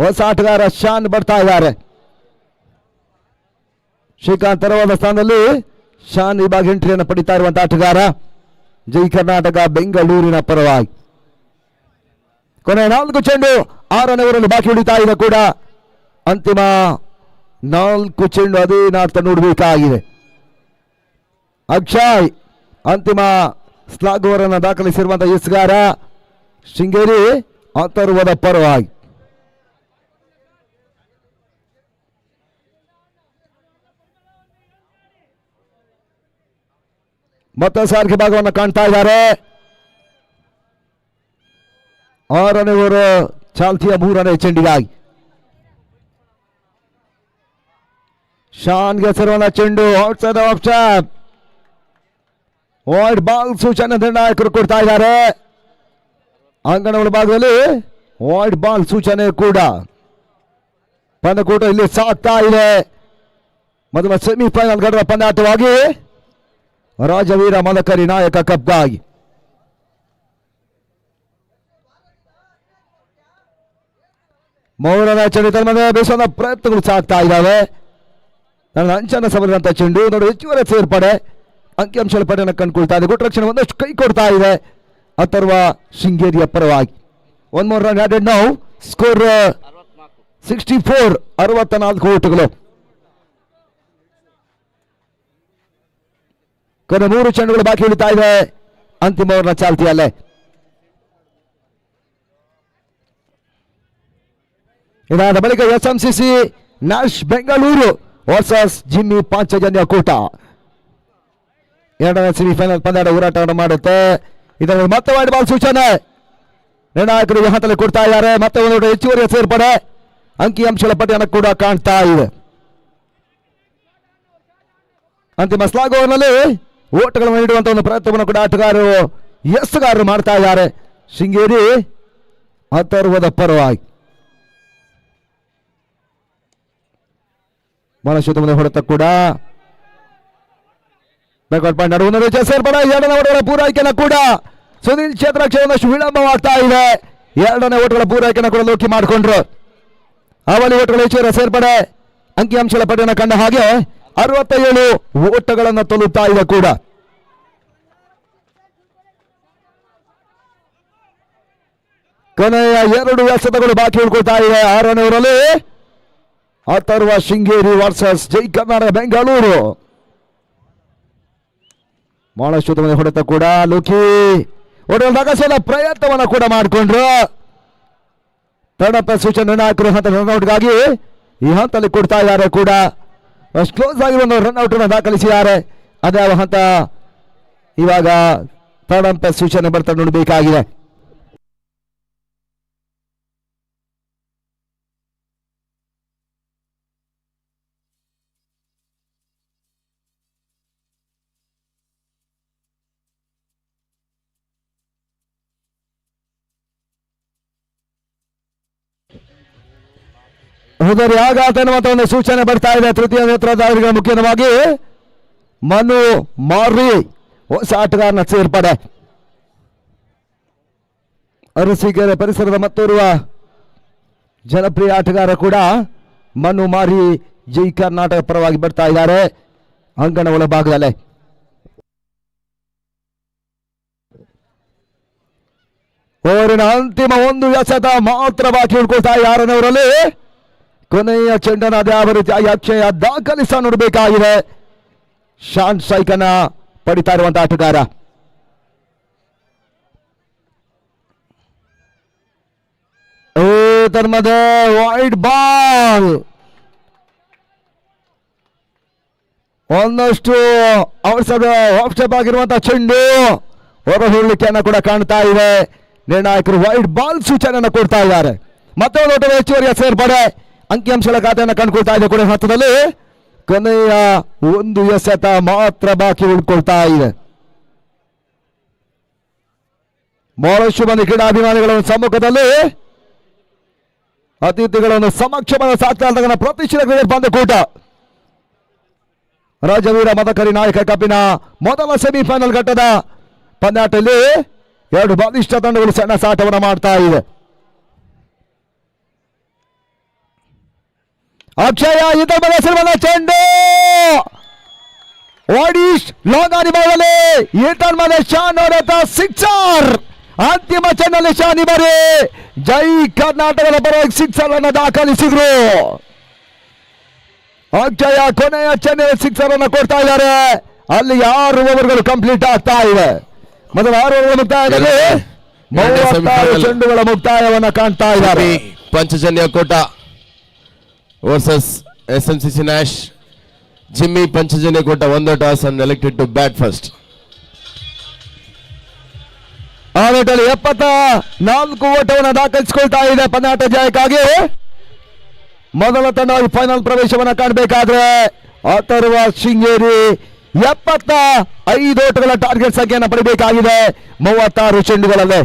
ಹೊಸ ಆಟಗಾರ ಶಾನ್ ಬರ್ತಾ ಇದ್ದಾರೆ. ಶ್ರೀಕಾಂತ್ ತರವಾದ ಸ್ಥಾನದಲ್ಲಿ ಶಾನ್ ಈ ಬಾಗ ಎಂಟ್ರಿಯನ್ನು ಪಡಿತಾ ಇರುವಂತಹ ಆಟಗಾರ ಜೈ ಕರ್ನಾಟಕ ಬೆಂಗಳೂರಿನ ಪರವಾಗಿ. ಕೊನೆಯ 4 ಚೆಂಡು 6ನೇ ಓವರಲ್ಲಿ ಬಾಕಿ ಉಳಿತಾ ಇದೆ ಕೂಡ. ಅಂತಿಮ 4 ಚೆಂಡು ಅದೇ ನಾಡ್ತಾ ನೋಡಬೇಕಾಗಿದೆ. ಅಕ್ಷಯ್ ಅಂತಿಮ ಸ್ಲಾಗ್ ಓವರ್ ಅನ್ನು ದಾಖಲಿಸಿರುವಂತಹ ಎಸ್ಗಾರ ಶೃಂಗೇರಿ ಅಥರ್ವದ ಪರವಾಗಿ. ಮತ್ತೆ ಸಾರಿಗೆ ಭಾಗವನ್ನು ಕಾಣ್ತಾ ಇದ್ದಾರೆ. 6ನೇ ಓವರ್ ಚಾಲ್ತಿಯ 3ನೇ ಚೆಂಡಿಗಾಗಿ ಶಾನ್ಗೆ ಹೆಸರುವನ್ನ ಚೆಂಡು outside of stop wide ball ಸೂಚನೆ ನಿರ್ಣಾಯಕರು ಕೊಡ್ತಾ ಇದ್ದಾರೆ. ಅಂಗಣಗಳ ಭಾಗದಲ್ಲಿ ವೈಡ್ ಬಾಲ್ ಸೂಚನೆ ಕೂಡ. ಪಂದ್ಯಕೂಟ ಇಲ್ಲಿ ಸಾಗ್ತಾ ಇದೆ. ಮೊದಲ ಸೆಮಿಫೈನಲ್ ಘಟ್ಟದ ಪಂದ್ಯಾಟವಾಗಿ ರಾಜವೀರ ಮದಕರಿ ನಾಯಕ ಕಪ್ಗಾಗಿ. ಮೌನದ ಚೆಂಡು ಮೇಲೆ ಬೇಸದ ಪ್ರಯತ್ನಗಳು ಸಾಗ್ತಾ ಇದ್ದಾವೆ. ನನ್ನ ಅಂಚನ ಸಬಲಿದಂತ ಚೆಂಡು ನೋಡಿ ಹೆಚ್ಚುವರಿ ಸೇರ್ಪಡೆ ಅಂಕಿಅಂಶಗಳ ಪಡೆಯನ್ನು ಕಂಡುಕೊಳ್ತಾ ಇದೆ. ಗುಟ್ರಕ್ಷಣೆ ಒಂದಷ್ಟು ಕೈ ಕೊಡ್ತಾ ಇದೆ ಅಥರ್ವ ಶೃಂಗೇರಿಯ ಪರವಾಗಿ. 1 more run added now. Score 64, 64 ಓಟುಗಳು. ಕೊನೆ 3 ಚೆಂಡುಗಳು ಬಾಕಿ ಉಳಿತಾ ಇದೆ ಅಂತಿಮ ಓವರ್ನ ಚಾಲ್ತಿಯಲ್ಲೇ. ಇದಾದ ಬಳಿಕ SMCC Nash Bengaluru versus Jimmy Panchajanya Kota ಎರಡನೇ ಸೆಮಿಫೈನಲ್ ಪಂದ್ಯದ ಹೋರಾಟವನ್ನು ಮಾಡುತ್ತೆ. ಇದರಲ್ಲಿ ಮತ್ತೆ ವೈಡ್ ಬಾಲ್ ಸೂಚನೆ ನಿರ್ಣಾಯಕರು ಈ ಹಂತದಲ್ಲಿ ಕೊಡ್ತಾ ಇದ್ದಾರೆ. ಮತ್ತೆ ಒಂದು ಹೆಚ್ಚುವರಿಯ ಸೇರ್ಪಡೆ ಅಂಕಿಅಂಶಗಳ ಪಟ್ಟಿಯನ್ನು ಕೂಡ ಕಾಣ್ತಾ ಇದೆ. ಅಂತಿಮ ಸ್ಲಾಗ್ ಓವರ್ನಲ್ಲಿ ಓಟಗಳನ್ನು ನೀಡುವಂತಹ ಒಂದು ಪ್ರಯತ್ನವನ್ನು ಕೂಡ ಆಟಗಾರರು ಎಸ್ಗಾರರು ಮಾಡ್ತಾ ಇದ್ದಾರೆ. ಶೃಂಗೇರಿ ಅಥರ್ವದ ಪರವಾಗಿ ಬಹಳಷ್ಟು ಮುಂದೆ ಹೊಡೆತ ಕೂಡ ನಡುವಿನ ರೀತಿಯ ಸೇರ್ಪಡೆ. ಎರಡನೇ ಓಟಗಳ ಪೂರೈಕೆಯನ್ನು ಕೂಡ ಸುನಿಲ್ ಕ್ಷೇತ್ರ ಒಂದಷ್ಟು ವಿಳಂಬವಾಗ್ತಾ ಇದೆ. ಎರಡನೇ ಓಟಗಳ ಪೂರೈಕೆಯನ್ನು ಕೂಡ ಲೋಕಿ ಮಾಡಿಕೊಂಡ್ರು. ಅವಳಿ ಓಟಗಳ ಹೆಚ್ಚುವರಿ ಸೇರ್ಪಡೆ ಅಂಕಿಅಂಶಗಳ ಪಟ್ಟಿಯನ್ನು ಕಂಡ ಹಾಗೆ 67 ಓಟಗಳನ್ನು ತಲುಪ್ತಾ ಇದೆ ಕೂಡ. ಕೊನೆಯ 2 ಎಸೆತಗಳು ಬಾಕಿ ಉಳ್ಕೊಳ್ತಾ ಇದೆ. 6ನೇ ಓವರಲ್ಲಿ ಅಥರ್ವ ಶೃಂಗೇರಿ ವರ್ಸಸ್ ಜೈ ಕರ್ನಾಟಕ ಬೆಂಗಳೂರು. ಬಹಳಷ್ಟು ತಮ್ಮ ಹೊಡೆತ ಕೂಡ ಲೋಕಿ ಹೊಡೆದಾಗಿಸಲು ಪ್ರಯತ್ನವನ್ನು ಕೂಡ ಮಾಡಿಕೊಂಡ್ರು. ತಡಪ ಸೂಚನೆ ನಿರ್ಣಾಯಕರು ಹಂತ ರನ್ಔಟ್ಗಾಗಿ ಈ ಹಂತದಲ್ಲಿ ಕೊಡ್ತಾ ಇದ್ದಾರೆ ಕೂಡ. ಕ್ಲೋಸ್ ಆಗಿ ಒಂದು ರನ್ಔಟ್ ಅನ್ನು ದಾಖಲಿಸಿದ್ದಾರೆ. ಅದೇ ಹಂತ ಇವಾಗ ತಡಂಪ ಸೂಚನೆ ಬರ್ತಾ ನೋಡಬೇಕಾಗಿದೆ. ಹುದರಿ ಆಘಾತ ಎನ್ನುವಂತ ಒಂದು ಸೂಚನೆ ಬರ್ತಾ ಇದೆ. ತೃತೀಯ ನೇತ್ರಧಾರಿಗಳ ಮುಖ್ಯವಾಗಿ ಮನು ಮಾರ್ರಿ ಹೊಸ ಆಟಗಾರನ ಸೇರ್ಪಡೆ. ಅರಸೀಕೆರೆ ಪರಿಸರದ ಮತ್ತೋರ್ವ ಜನಪ್ರಿಯ ಆಟಗಾರ ಕೂಡ ಮನು ಮಾರಿ ಜೈ ಕರ್ನಾಟಕ ಪರವಾಗಿ ಬರ್ತಾ ಇದ್ದಾರೆ ಅಂಗಣ ಒಳಭಾಗದಲ್ಲೇ. ಓವರಿನ ಅಂತಿಮ ಒಂದು ಎಸೆತ ಮಾತ್ರ ಬಾಕಿ ಉಳ್ಕೊಳ್ತಾ 6ನೇ ಓವರಲ್ಲಿ. ಕೊನೆಯ ಚೆಂಡನ ಯಾವ ರೀತಿಯಾಗಿ ಅಕ್ಷಯ ದಾಖಲಿಸ ನೋಡಬೇಕಾಗಿದೆ. ಶಾನ್ ಸ್ಟ್ರೈಕನ್ನ ಪಡಿತಾ ಇರುವಂತಹ ಆಟಗಾರ ಧರ್ಮದ ವೈಡ್ ಬಾಲ್. ಒಂದಷ್ಟು ಔಷಧ ಆಫ್ಸ್ಟೆಪ್ ಆಗಿರುವಂತಹ ಚೆಂಡು ಹೊರಹೊಳ್ಳಿಕೆಯನ್ನು ಕೂಡ ಕಾಣ್ತಾ ಇದೆ. ನಿರ್ಣಾಯಕರು ವೈಡ್ ಬಾಲ್ ಸೂಚನೆಯನ್ನು ಕೊಡ್ತಾ ಇದ್ದಾರೆ. ಮತ್ತೊಂದು ಓಟದ ಹೆಚ್ಚುವರಿಯ ಸೇರ್ಪಡೆ ಅಂಕಿಅಂಶಗಳ ಖಾತೆಯನ್ನು ಕಂಡುಕೊಳ್ತಾ ಇದೆ ಕೂಡ. ಹಂತದಲ್ಲಿ ಕೊನೆಯ ಒಂದು ಎಸೆತ ಮಾತ್ರ ಬಾಕಿ ಉಳ್ಕೊಳ್ತಾ ಇದೆ. ಬಹಳಷ್ಟು ಮಂದಿ ಕ್ರೀಡಾಭಿಮಾನಿಗಳ ಸಮ್ಮುಖದಲ್ಲಿ ಅತಿಥಿಗಳನ್ನು ಸಮಕ್ಷಮದ ಸಾಕ್ಷಾತ್ಕಾರ ಪ್ರತಿಷ್ಠಿತ ಕ್ರಿಕೆಟ್ ಪಂದ್ಯಕೂಟ ರಾಜವೀರ ಮದಕರಿ ನಾಯಕ ಕಪಿನ ಮೊದಲ ಸೆಮಿಫೈನಲ್ ಘಟ್ಟದ ಪಂದ್ಯಾಟದಲ್ಲಿ 2 ಬಲಿಷ್ಠ ತಂಡಗಳು ಸಣ್ಣ ಸಾಟವನ್ನು ಮಾಡ್ತಾ ಇದೆ. ಅಕ್ಷಯ ಇದರ ಹೆಸರು ಚೆಂಡು ಒಡಿಶ್ ಲಾಂಗ್ ಅನಿಮಲ್ಲಿ ಈಟನ್ ಮೇಲೆ ಶಾನ್ ಹೊಡೆತ ಸಿಕ್ಸರ್. ಅಂತಿಮ ಚೆಂಡಲ್ಲಿ ಶಾನಿ ಬರಿ ಜೈ ಕರ್ನಾಟಕದ ಪರವಾಗಿ ಸಿಕ್ಸರ್ ಅನ್ನು ದಾಖಲಿಸಿದ್ರು. ಅಕ್ಷಯ ಕೊನೆಯ ಚೆಂಡಿನ ಸಿಕ್ಸರ್ ಅನ್ನು ಕೊಡ್ತಾ ಇದ್ದಾರೆ. ಅಲ್ಲಿ 6 ಓವರ್ಗಳು ಕಂಪ್ಲೀಟ್ ಆಗ್ತಾ ಇದೆ. ಮೊದಲ 6 ಓವರ್ ಮುಕ್ತಾಯದಲ್ಲಿ 36 ಚೆಂಡುಗಳ ಮುಕ್ತಾಯವನ್ನು ಕಾಣ್ತಾ ಇದ್ದಾರೆ. Panchajanya Kota versus SMCC Nash. Jimmy Panchajanya Kota won the toss and elected to bat first. ಆ ನಿಟ್ಟಲ್ಲಿ 74 ಓಟವನ್ನು ದಾಖಲಿಸಿಕೊಳ್ತಾ ಇದೆ ಪಂದ್ಯಾಟ ಜಯಕ್ಕಾಗಿ. ಮೊದಲ ತಂಡವಾಗಿ ಫೈನಲ್ ಪ್ರವೇಶವನ್ನು ಕಾಣಬೇಕಾದ್ರೆ ಅಥರ್ವ ಶೃಂಗೇರಿ 75 ಓಟಗಳ ಟಾರ್ಗೆಟ್ ಸಂಖ್ಯೆಯನ್ನು ಪಡಿಬೇಕಾಗಿದೆ 36 ಚೆಂಡುಗಳಲ್ಲೇ.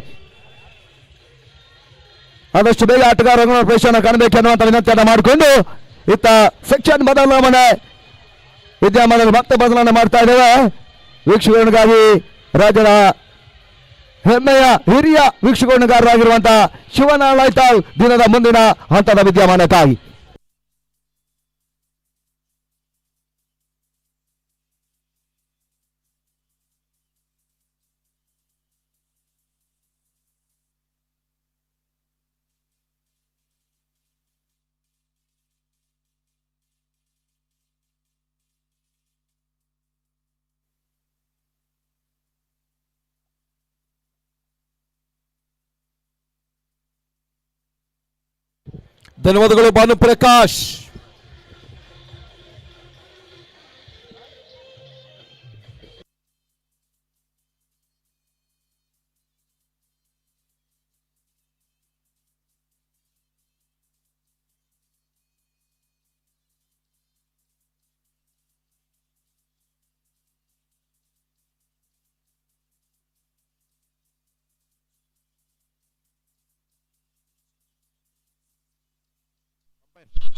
ಆದಷ್ಟು ಬೇಗ ಆಟಗಾರರ ಪ್ರವೇಶವನ್ನು ಕಾಣಬೇಕೆನ್ನುವಂತ ವಿನಂತಿಯನ್ನು ಮಾಡಿಕೊಂಡು ಇತ್ತ ಸೆಕ್ಷನ್ ಬದಲಾವಣೆ ವಿದ್ಯಮಾನದಲ್ಲಿ ಮತ್ತೆ ಬದಲಾವಣೆ ಮಾಡ್ತಾ ಇದ್ದೇವೆ. ವೀಕ್ಷಕರಿಗಾಗಿ ರಾಜ್ಯದ ಹೆಮ್ಮೆಯ ಹಿರಿಯ ವೀಕ್ಷಕರಾಗಿರುವಂತಹ ಶಿವನಾಳಾಯ್ತ ದಿನದ ಮುಂದಿನ ಹಂತದ ವಿದ್ಯಮಾನಕ್ಕಾಗಿ ಧನ್ಯವಾದಗಳು ಭಾನುಪ್ರಕಾಶ್.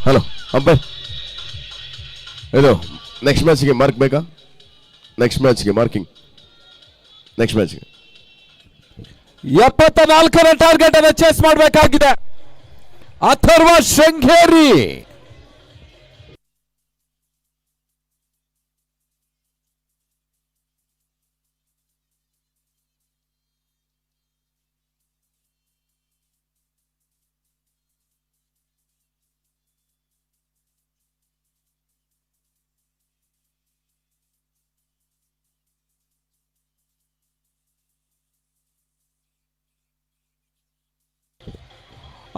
ಹಲೋ ಅಂಪೈರ್, ಇದು ನೆಕ್ಸ್ಟ್ ಮ್ಯಾಚ್ಗೆ ಮಾರ್ಕ್ ಬೇಕಾ? ನೆಕ್ಸ್ಟ್ ಮ್ಯಾಚ್ಗೆ ಮಾರ್ಕಿಂಗ್, ನೆಕ್ಸ್ಟ್ ಮ್ಯಾಚ್ಗೆ 74ರ ಟಾರ್ಗೆಟ್ ಅನ್ನು ಚೇಸ್ ಮಾಡಬೇಕಾಗಿದೆ ಅಥರ್ವ ಶೃಂಗೇರಿ.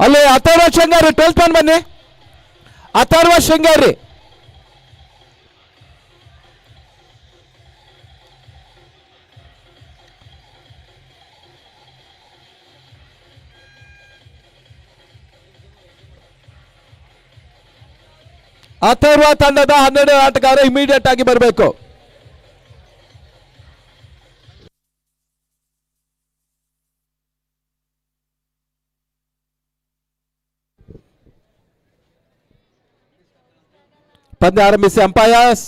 ಅಲ್ಲಿ ಅಥರ್ವ ಶೃಂಗೇರಿ 12th ಮ್ಯಾನ್ ಬನ್ನಿ. ಅಥರ್ವ ಶೃಂಗೇರಿ ಅಥರ್ವ ತಂಡದ 12 ಆಟಗಾರ ಇಮಿಡಿಯೇಟ್ ಆಗಿ ಬರಬೇಕು. ಪಂದ್ಯ ಆರಂಭಿಸಿ. Umpires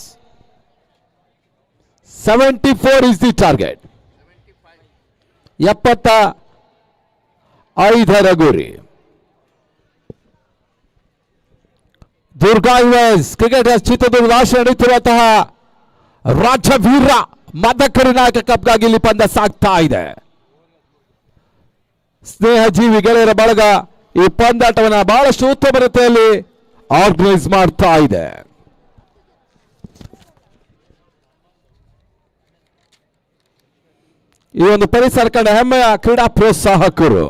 74 is the target. 75ರ ಗುರಿ. ದುರ್ಗಾ ಯುಎಸ್ ಕ್ರಿಕೆಟ್ ಚಿತ್ರದುರ್ಗ ನಡೆಯುತ್ತಿರುವಂತಹ ರಾಜ್ಯ ವೀರ ಮದಕರಿ ನಾಯಕ ಕಪ್ಗಾಗಿ ಇಲ್ಲಿ ಪಂದ್ಯ ಸಾಗ್ತಾ ಇದೆ. ಸ್ನೇಹಜೀವಿ ಗೆಳೆಯರ ಬಳಗ ಈ ಪಂದ್ಯಾಟವನ್ನು ಬಹಳಷ್ಟು ಉತ್ತಮ ರೀತಿಯಲ್ಲಿ ಆರ್ಗನೈಸ್ ಮಾಡ್ತಾ ಇದೆ. ಈ ಒಂದು ಪರಿಸರ ಕಂಡ ಹೆಮ್ಮೆಯ ಕ್ರೀಡಾ ಪ್ರೋತ್ಸಾಹಕರು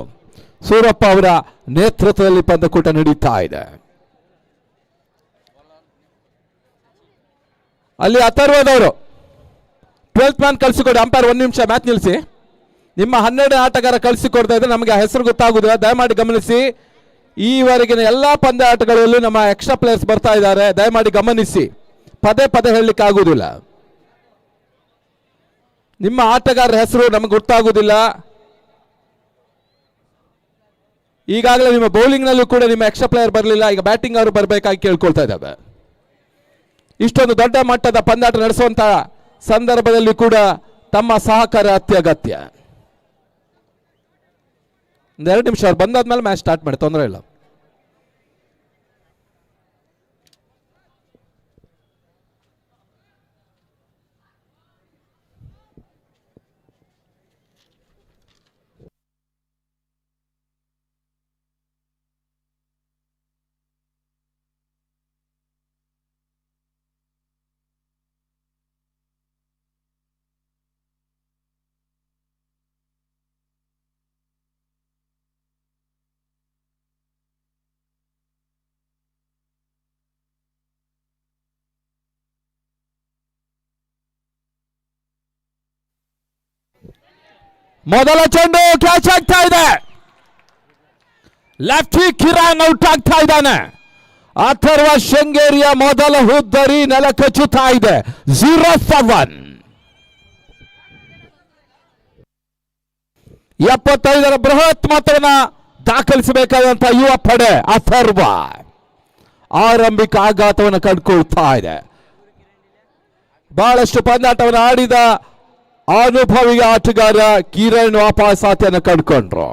ಸೂರಪ್ಪ ಅವರ ನೇತೃತ್ವದಲ್ಲಿ ಪಂದ್ಯಕೂಟ ನಡೀತಾ ಇದೆ. ಅಲ್ಲಿ ಅಥರ್ವದವರು 12th ಮ್ಯಾನ್ ಕಳಿಸಿಕೊಡಿ. ಅಂಪೈರ್ 1 ನಿಮಿಷ ಮ್ಯಾಚ್ ನಿಲ್ಲಿಸಿ. ನಿಮ್ಮ 12 ಆಟಗಾರ ಕಳಿಸಿಕೊಡ್ತಾ ಇದ್ರೆ ನಮಗೆ ಹೆಸರು ಗೊತ್ತಾಗುದಿಲ್ಲ, ದಯಮಾಡಿ ಗಮನಿಸಿ. ಈವರೆಗಿನ ಎಲ್ಲಾ ಪಂದ್ಯ ಆಟಗಳಲ್ಲೂ ನಮ್ಮ ಎಕ್ಸ್ಟ್ರಾ ಪ್ಲೇಯರ್ಸ್ ಬರ್ತಾ ಇದ್ದಾರೆ, ದಯಮಾಡಿ ಗಮನಿಸಿ. ಪದೇ ಪದೇ ಹೇಳಲಿಕ್ಕೆ ಆಗುದಿಲ್ಲ. ನಿಮ್ಮ ಆಟಗಾರರ ಹೆಸರು ನಮಗೆ ಗೊತ್ತಾಗುವುದಿಲ್ಲ. ಈಗಾಗಲೇ ನಿಮ್ಮ ಬೌಲಿಂಗ್ ನಲ್ಲೂ ಕೂಡ ನಿಮ್ಮ ಎಕ್ಸ್ಟ್ರಾ ಪ್ಲೇಯರ್ ಬರಲಿಲ್ಲ, ಈಗ ಬ್ಯಾಟಿಂಗ್ ಅವರು ಬರಬೇಕಾಗಿ ಕೇಳ್ಕೊಳ್ತಾ ಇದ್ದಾವೆ. ಇಷ್ಟೊಂದು ದೊಡ್ಡ ಮಟ್ಟದ ಪಂದ್ಯಾಟ ನಡೆಸುವಂತಹ ಸಂದರ್ಭದಲ್ಲಿ ಕೂಡ ತಮ್ಮ ಸಹಕಾರ ಅತ್ಯಗತ್ಯ. 2 ನಿಮಿಷ ಅವ್ರು ಬಂದಾದ್ಮೇಲೆ ಮ್ಯಾಚ್ ಸ್ಟಾರ್ಟ್ ಮಾಡಿ, ತೊಂದರೆ ಇಲ್ಲ. ಮೊದಲ ಚೆಂಡು ಕ್ಯಾಚ್ ಆಗ್ತಾ ಇದೆ. ಲೆಫ್ಟಿ ಕಿರಾನ್ ಔಟ್ ಆಗ್ತಾ ಇದ್ದಾನೆ. ಅಥರ್ವ ಶೃಂಗೇರಿಯ ಮೊದಲ ಹುದ್ದರಿ ನೆಲ ಕಚ್ಚುತ್ತಾ ಇದೆ. 0-7. 75ರ ಬೃಹತ್ ಮೊತ್ತವನ್ನು ದಾಖಲಿಸಬೇಕಾದಂತಹ ಯುವ ಪಡೆ ಅಥರ್ವ ಆರಂಭಿಕ ಆಘಾತವನ್ನು ಕಂಡುಕೊಳ್ತಾ ಇದೆ. ಬಹಳಷ್ಟು ಪಂದ್ಯಾಟವನ್ನು ಆಡಿದ ಅನುಭವಿ ಆಟಗಾರ ಕಿರಣ್ ವಾಪಸಾತಿಯನ್ನು ಕಂಡುಕೊಂಡ್ರು.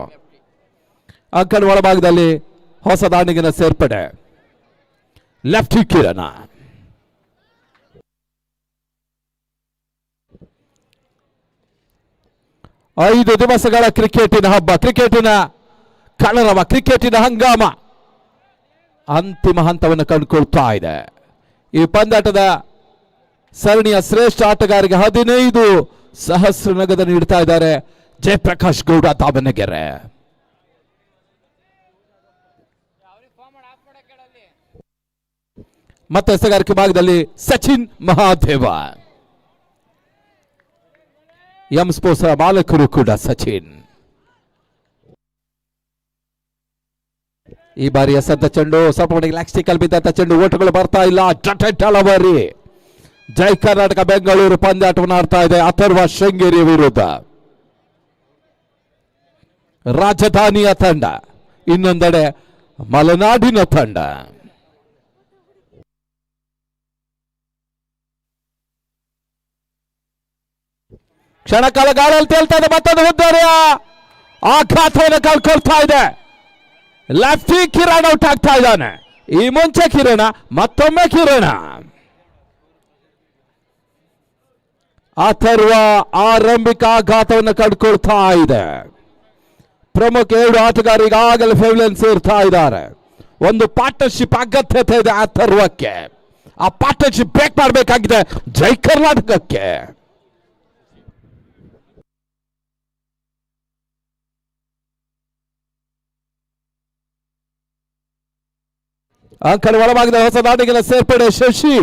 ಅಂಕಣ ಒಳಭಾಗದಲ್ಲಿ ಹೊಸ ದಾಂಡಿಗಿನ ಸೇರ್ಪಡೆ ಲೆಫ್ಟಿ ಕಿರಣ. ಐದು ದಿವಸಗಳ ಕ್ರಿಕೆಟಿನ ಹಬ್ಬ, ಕ್ರಿಕೆಟಿನ ಕಲರವ, ಕ್ರಿಕೆಟಿನ ಹಂಗಾಮ ಅಂತಿಮ ಹಂತವನ್ನು ಕಂಡುಕೊಳ್ತಾ ಇದೆ. ಈ ಪಂದ್ಯಾಟದ ಸರಣಿಯ ಶ್ರೇಷ್ಠ ಆಟಗಾರರಿಗೆ 15 ಸಹಸ್ರ ನಗದ ನೀಡ್ತಾ ಇದ್ದಾರೆ ಜಯಪ್ರಕಾಶ್ ಗೌಡ ದಾವಣಗೆರೆ. ಮತ್ತೆ ಎಸೆಗಾರಿಕೆ ಭಾಗದಲ್ಲಿ ಸಚಿನ್ ಮಹಾದೇವ. ಎಂ ಸ್ಪೋರ್ಟ್ಸ್ ಮಾಲಕರು ಕೂಡ ಸಚಿನ್. ಈ ಬಾರಿ ಎಸೆದ ಚೆಂಡು ಸ್ವಲ್ಪ ಮಟ್ಟಿಗೆ ಲ್ಯಾಕ್ಸ್ಟಿಕಲ್ ಬಿದ್ದಂತ ಚೆಂಡು, ಓಟುಗಳು ಬರ್ತಾ ಇಲ್ಲ. ಡೆಲವರಿ. ಜೈ ಕರ್ನಾಟಕ ಬೆಂಗಳೂರು ಪಂದ್ಯಾಟವನ್ನು ಆಡ್ತಾ ಇದೆ ಅಥರ್ವ ಶೃಂಗೇರಿ ವಿರುದ್ಧ. ರಾಜಧಾನಿಯ ತಂಡ, ಇನ್ನೊಂದೆಡೆ ಮಲೆನಾಡಿನ ತಂಡ. ಕ್ಷಣಕಾಲ ಗಾಳಿಯಲ್ಲಿ ತೇಲ್ತಾ ಇದೆ. ಮತ್ತೊಂದು ಉದ್ದಾರೆಯ ಆಘಾತವನ್ನು ಕಳ್ಕೊಳ್ತಾ ಇದೆ. ಲೆಫ್ಟಿ ಕಿರಣ್ ಔಟ್ ಆಗ್ತಾ ಇದ್ದಾನೆ. ಈ ಮುಂಚೆ ಕಿರಣ, ಮತ್ತೊಮ್ಮೆ ಕಿರಣ. ಅಥರ್ವ ಆರಂಭಿಕ ಆಘಾತವನ್ನು ಕಂಡುಕೊಳ್ತಾ ಇದೆ. ಪ್ರಮುಖ 2 ಆಟಗಾರರು ಈಗಾಗಲೇ ಫೆವಿಲಿಯನ್ ಸೇರ್ತಾ ಇದ್ದಾರೆ. ಒಂದು ಪಾರ್ಟ್ನರ್ಶಿಪ್ ಅಗತ್ಯತೆ ಇದೆ ಅಥರ್ವಕ್ಕೆ. ಆ ಪಾರ್ಟ್ನರ್ಶಿಪ್ ಬ್ರೇಕ್ ಮಾಡಬೇಕಾಗಿದೆ ಜೈ ಕರ್ನಾಟಕಕ್ಕೆ. ಅಂಕಣ ಒಳಭಾಗದ ಹೊಸ ದಾಟಿಗಳ ಸೇರ್ಪಡೆ ಶಶಿ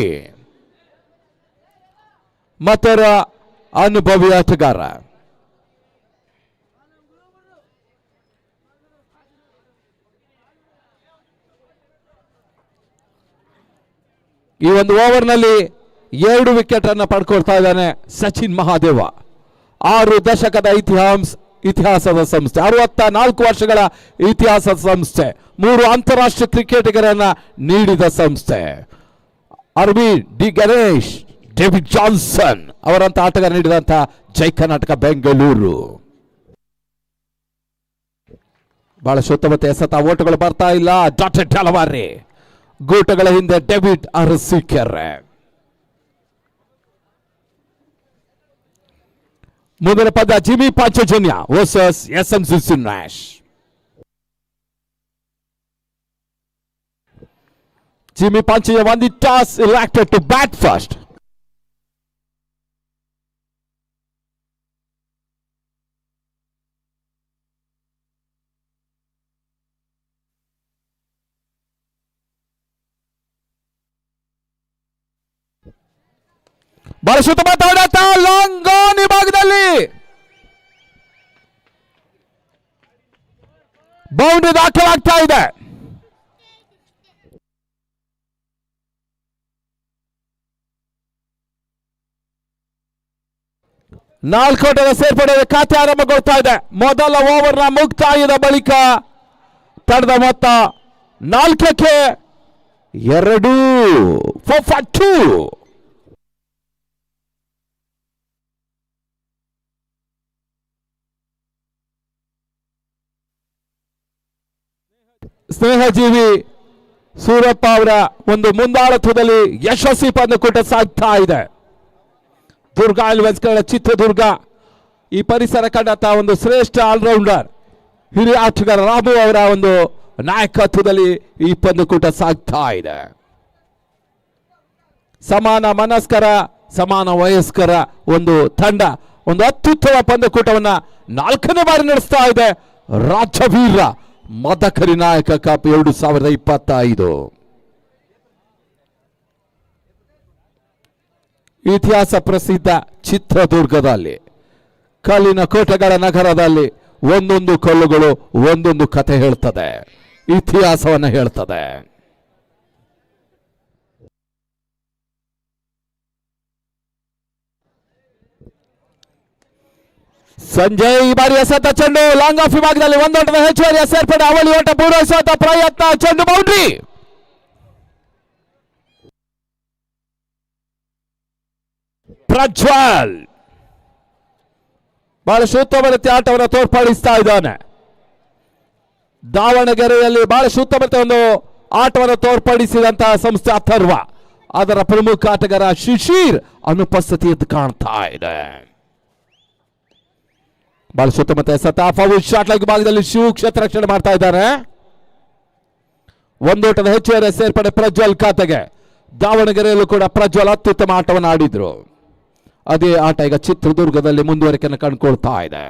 ಮತ್ತೊರ ಅನುಭವಿ ಆಟಗಾರ. ಈ ಒಂದು ಓವರ್ನಲ್ಲಿ 2 ವಿಕೆಟ್ ಅನ್ನು ಪಡ್ಕೊಳ್ತಾ ಇದ್ದಾನೆ ಸಚಿನ್ ಮಹಾದೇವ. 6 ದಶಕದ ಇತಿಹಾಸದ ಸಂಸ್ಥೆ, 64 ವರ್ಷಗಳ ಇತಿಹಾಸದ ಸಂಸ್ಥೆ, 3 ಅಂತಾರಾಷ್ಟ್ರೀಯ ಕ್ರಿಕೆಟಿಗರನ್ನ ನೀಡಿದ ಸಂಸ್ಥೆ. Aravind D Ganesh, David Johnson ಅವರಂತ ಆಟಗಾರ ನೀಡಿದಂತ ಜೈ ಕರ್ನಾಟಕ ಬೆಂಗಳೂರು. ಬಹಳ ಶುದ್ಧಮತೆ ಎಸೆತ, ಓಟುಗಳು ಬರ್ತಾ ಇಲ್ಲ. ಡೆಲವರಿ. ಗೂಟಗಳ ಹಿಂದೆ ಡೇವಿಡ್ ಅರಸೀಕೆರೆ. ಮುಂದಿನ ಪಂದ್ಯ Jimmy Panchajanya versus SMC Nash. Jimmy Panchaya won the toss, elected to bat first. ಬರಸುತ್ತ ಮಾತಾಡತ್ತ ಲಾಂಗೋನಿ ಭಾಗದಲ್ಲಿ ಬೌಂಡ್ರಿ ದಾಖಲಾಗ್ತಾ ಇದೆ. ನಾಲ್ಕೋಟದ ಸೇರ್ಪಡೆ ಖಾತೆ ಆರಂಭಗೊಳ್ತಾ ಇದೆ. ಮೊದಲ ಓವರ್ನ ಮುಕ್ತಾಯದ ಬಳಿಕ ತಡೆದ ಮೊತ್ತ 4ಕ್ಕೆ 2 for 2. ಸ್ನೇಹಜೀವಿ ಸೂರಪ್ಪ ಅವರ ಒಂದು ಮುಂದಾಳತ್ವದಲ್ಲಿ ಯಶಸ್ವಿ ಪಂದ್ಯಕೂಟ ಸಾಗ್ತಾ ಇದೆ. ದುರ್ಗಾ ಎಲ್ವೆನ್ಸ್ಗಳ ಚಿತ್ರದುರ್ಗ ಈ ಪರಿಸರ ಕಂಡಂತ ಒಂದು ಶ್ರೇಷ್ಠ ಆಲ್ರೌಂಡರ್ ಹಿರಿಯ ಆಟಗಾರ ರಾಮು ಅವರ ಒಂದು ನಾಯಕತ್ವದಲ್ಲಿ ಈ ಪಂದ್ಯಕೂಟ ಸಾಗ್ತಾ ಇದೆ. ಸಮಾನ ಮನಸ್ಕರ, ಸಮಾನ ವಯಸ್ಕರ ಒಂದು ತಂಡ ಒಂದು ಅತ್ಯುತ್ತಮ ಪಂದ್ಯಕೂಟವನ್ನ 4ನೇ ಬಾರಿ ನಡೆಸ್ತಾ ಇದೆ. ರಾಜವೀರ ಮದಕರಿ ನಾಯಕ ಕಪ್ 2025 ಇತಿಹಾಸ ಪ್ರಸಿದ್ಧ ಚಿತ್ರದುರ್ಗದಲ್ಲಿ ಕಲ್ಲಿನ ಕೋಟೆಗಳ ನಗರದಲ್ಲಿ ಒಂದೊಂದು ಕಲ್ಲುಗಳು ಒಂದೊಂದು ಕಥೆ ಹೇಳ್ತದೆ, ಇತಿಹಾಸವನ್ನು ಹೇಳ್ತದೆ. ಸಂಜಯ್ ಈ ಬಾರಿ ಎಸೆತ ಚೆಂಡು ಲಾಂಗ್ ಆಫ್ ವಿಭಾಗದಲ್ಲಿ ಒಂದೋಟದ ಹೆಚ್ಚುವರಿಯ ಸೇರ್ಪಡೆ, ಅವಳಿ ಓಟ ಪೂರೈಸುವಂತ ಪ್ರಯತ್ನ, ಚೆಂಡು ಬೌಂಡ್ರಿ. ಪ್ರಜ್ವಲ್ ಬಹಳಷ್ಟು ಉತ್ತಮ ರೀತಿಯ ಆಟವನ್ನು ತೋರ್ಪಡಿಸ್ತಾ ಇದ್ದಾನೆ. ದಾವಣಗೆರೆಯಲ್ಲಿ ಬಹಳಷ್ಟು ಉತ್ತಮ ಒಂದು ಆಟವನ್ನು ತೋರ್ಪಡಿಸಿದಂತಹ ಸಂಸ್ಥೆ ಅಥರ್ವ, ಅದರ ಪ್ರಮುಖ ಆಟಗಾರ ಶಿಶಿರ್ ಅನುಪಸ್ಥಿತಿ ಎದ್ದು ಕಾಣ್ತಾ ಇದೆ. ಬಹಳ ಸುತ್ತಮುತ್ತ ಎಸೆತ, ಫೌಲ್ ಶಾಟ್ ಲೈಕ್ ಭಾಗದಲ್ಲಿ ಶಿವ ಕ್ಷೇತ್ರ ರಕ್ಷಣೆ ಮಾಡ್ತಾ ಇದ್ದಾರೆ. ಒಂದೋಟದ ಹೆಚ್ಚುವರಿ ಸೇರ್ಪಡೆ ಪ್ರಜ್ವಲ್ ಖಾತೆಗೆ. ದಾವಣಗೆರೆಯಲ್ಲೂ ಕೂಡ ಪ್ರಜ್ವಲ್ ಅತ್ಯುತ್ತಮ ಆಟವನ್ನು ಆಡಿದ್ರು. ಅದೇ ಆಟ ಈಗ ಚಿತ್ರದುರ್ಗದಲ್ಲಿ ಮುಂದುವರಿಕೆಯನ್ನು ಕಂಡುಕೊಳ್ತಾ ಇದೆ.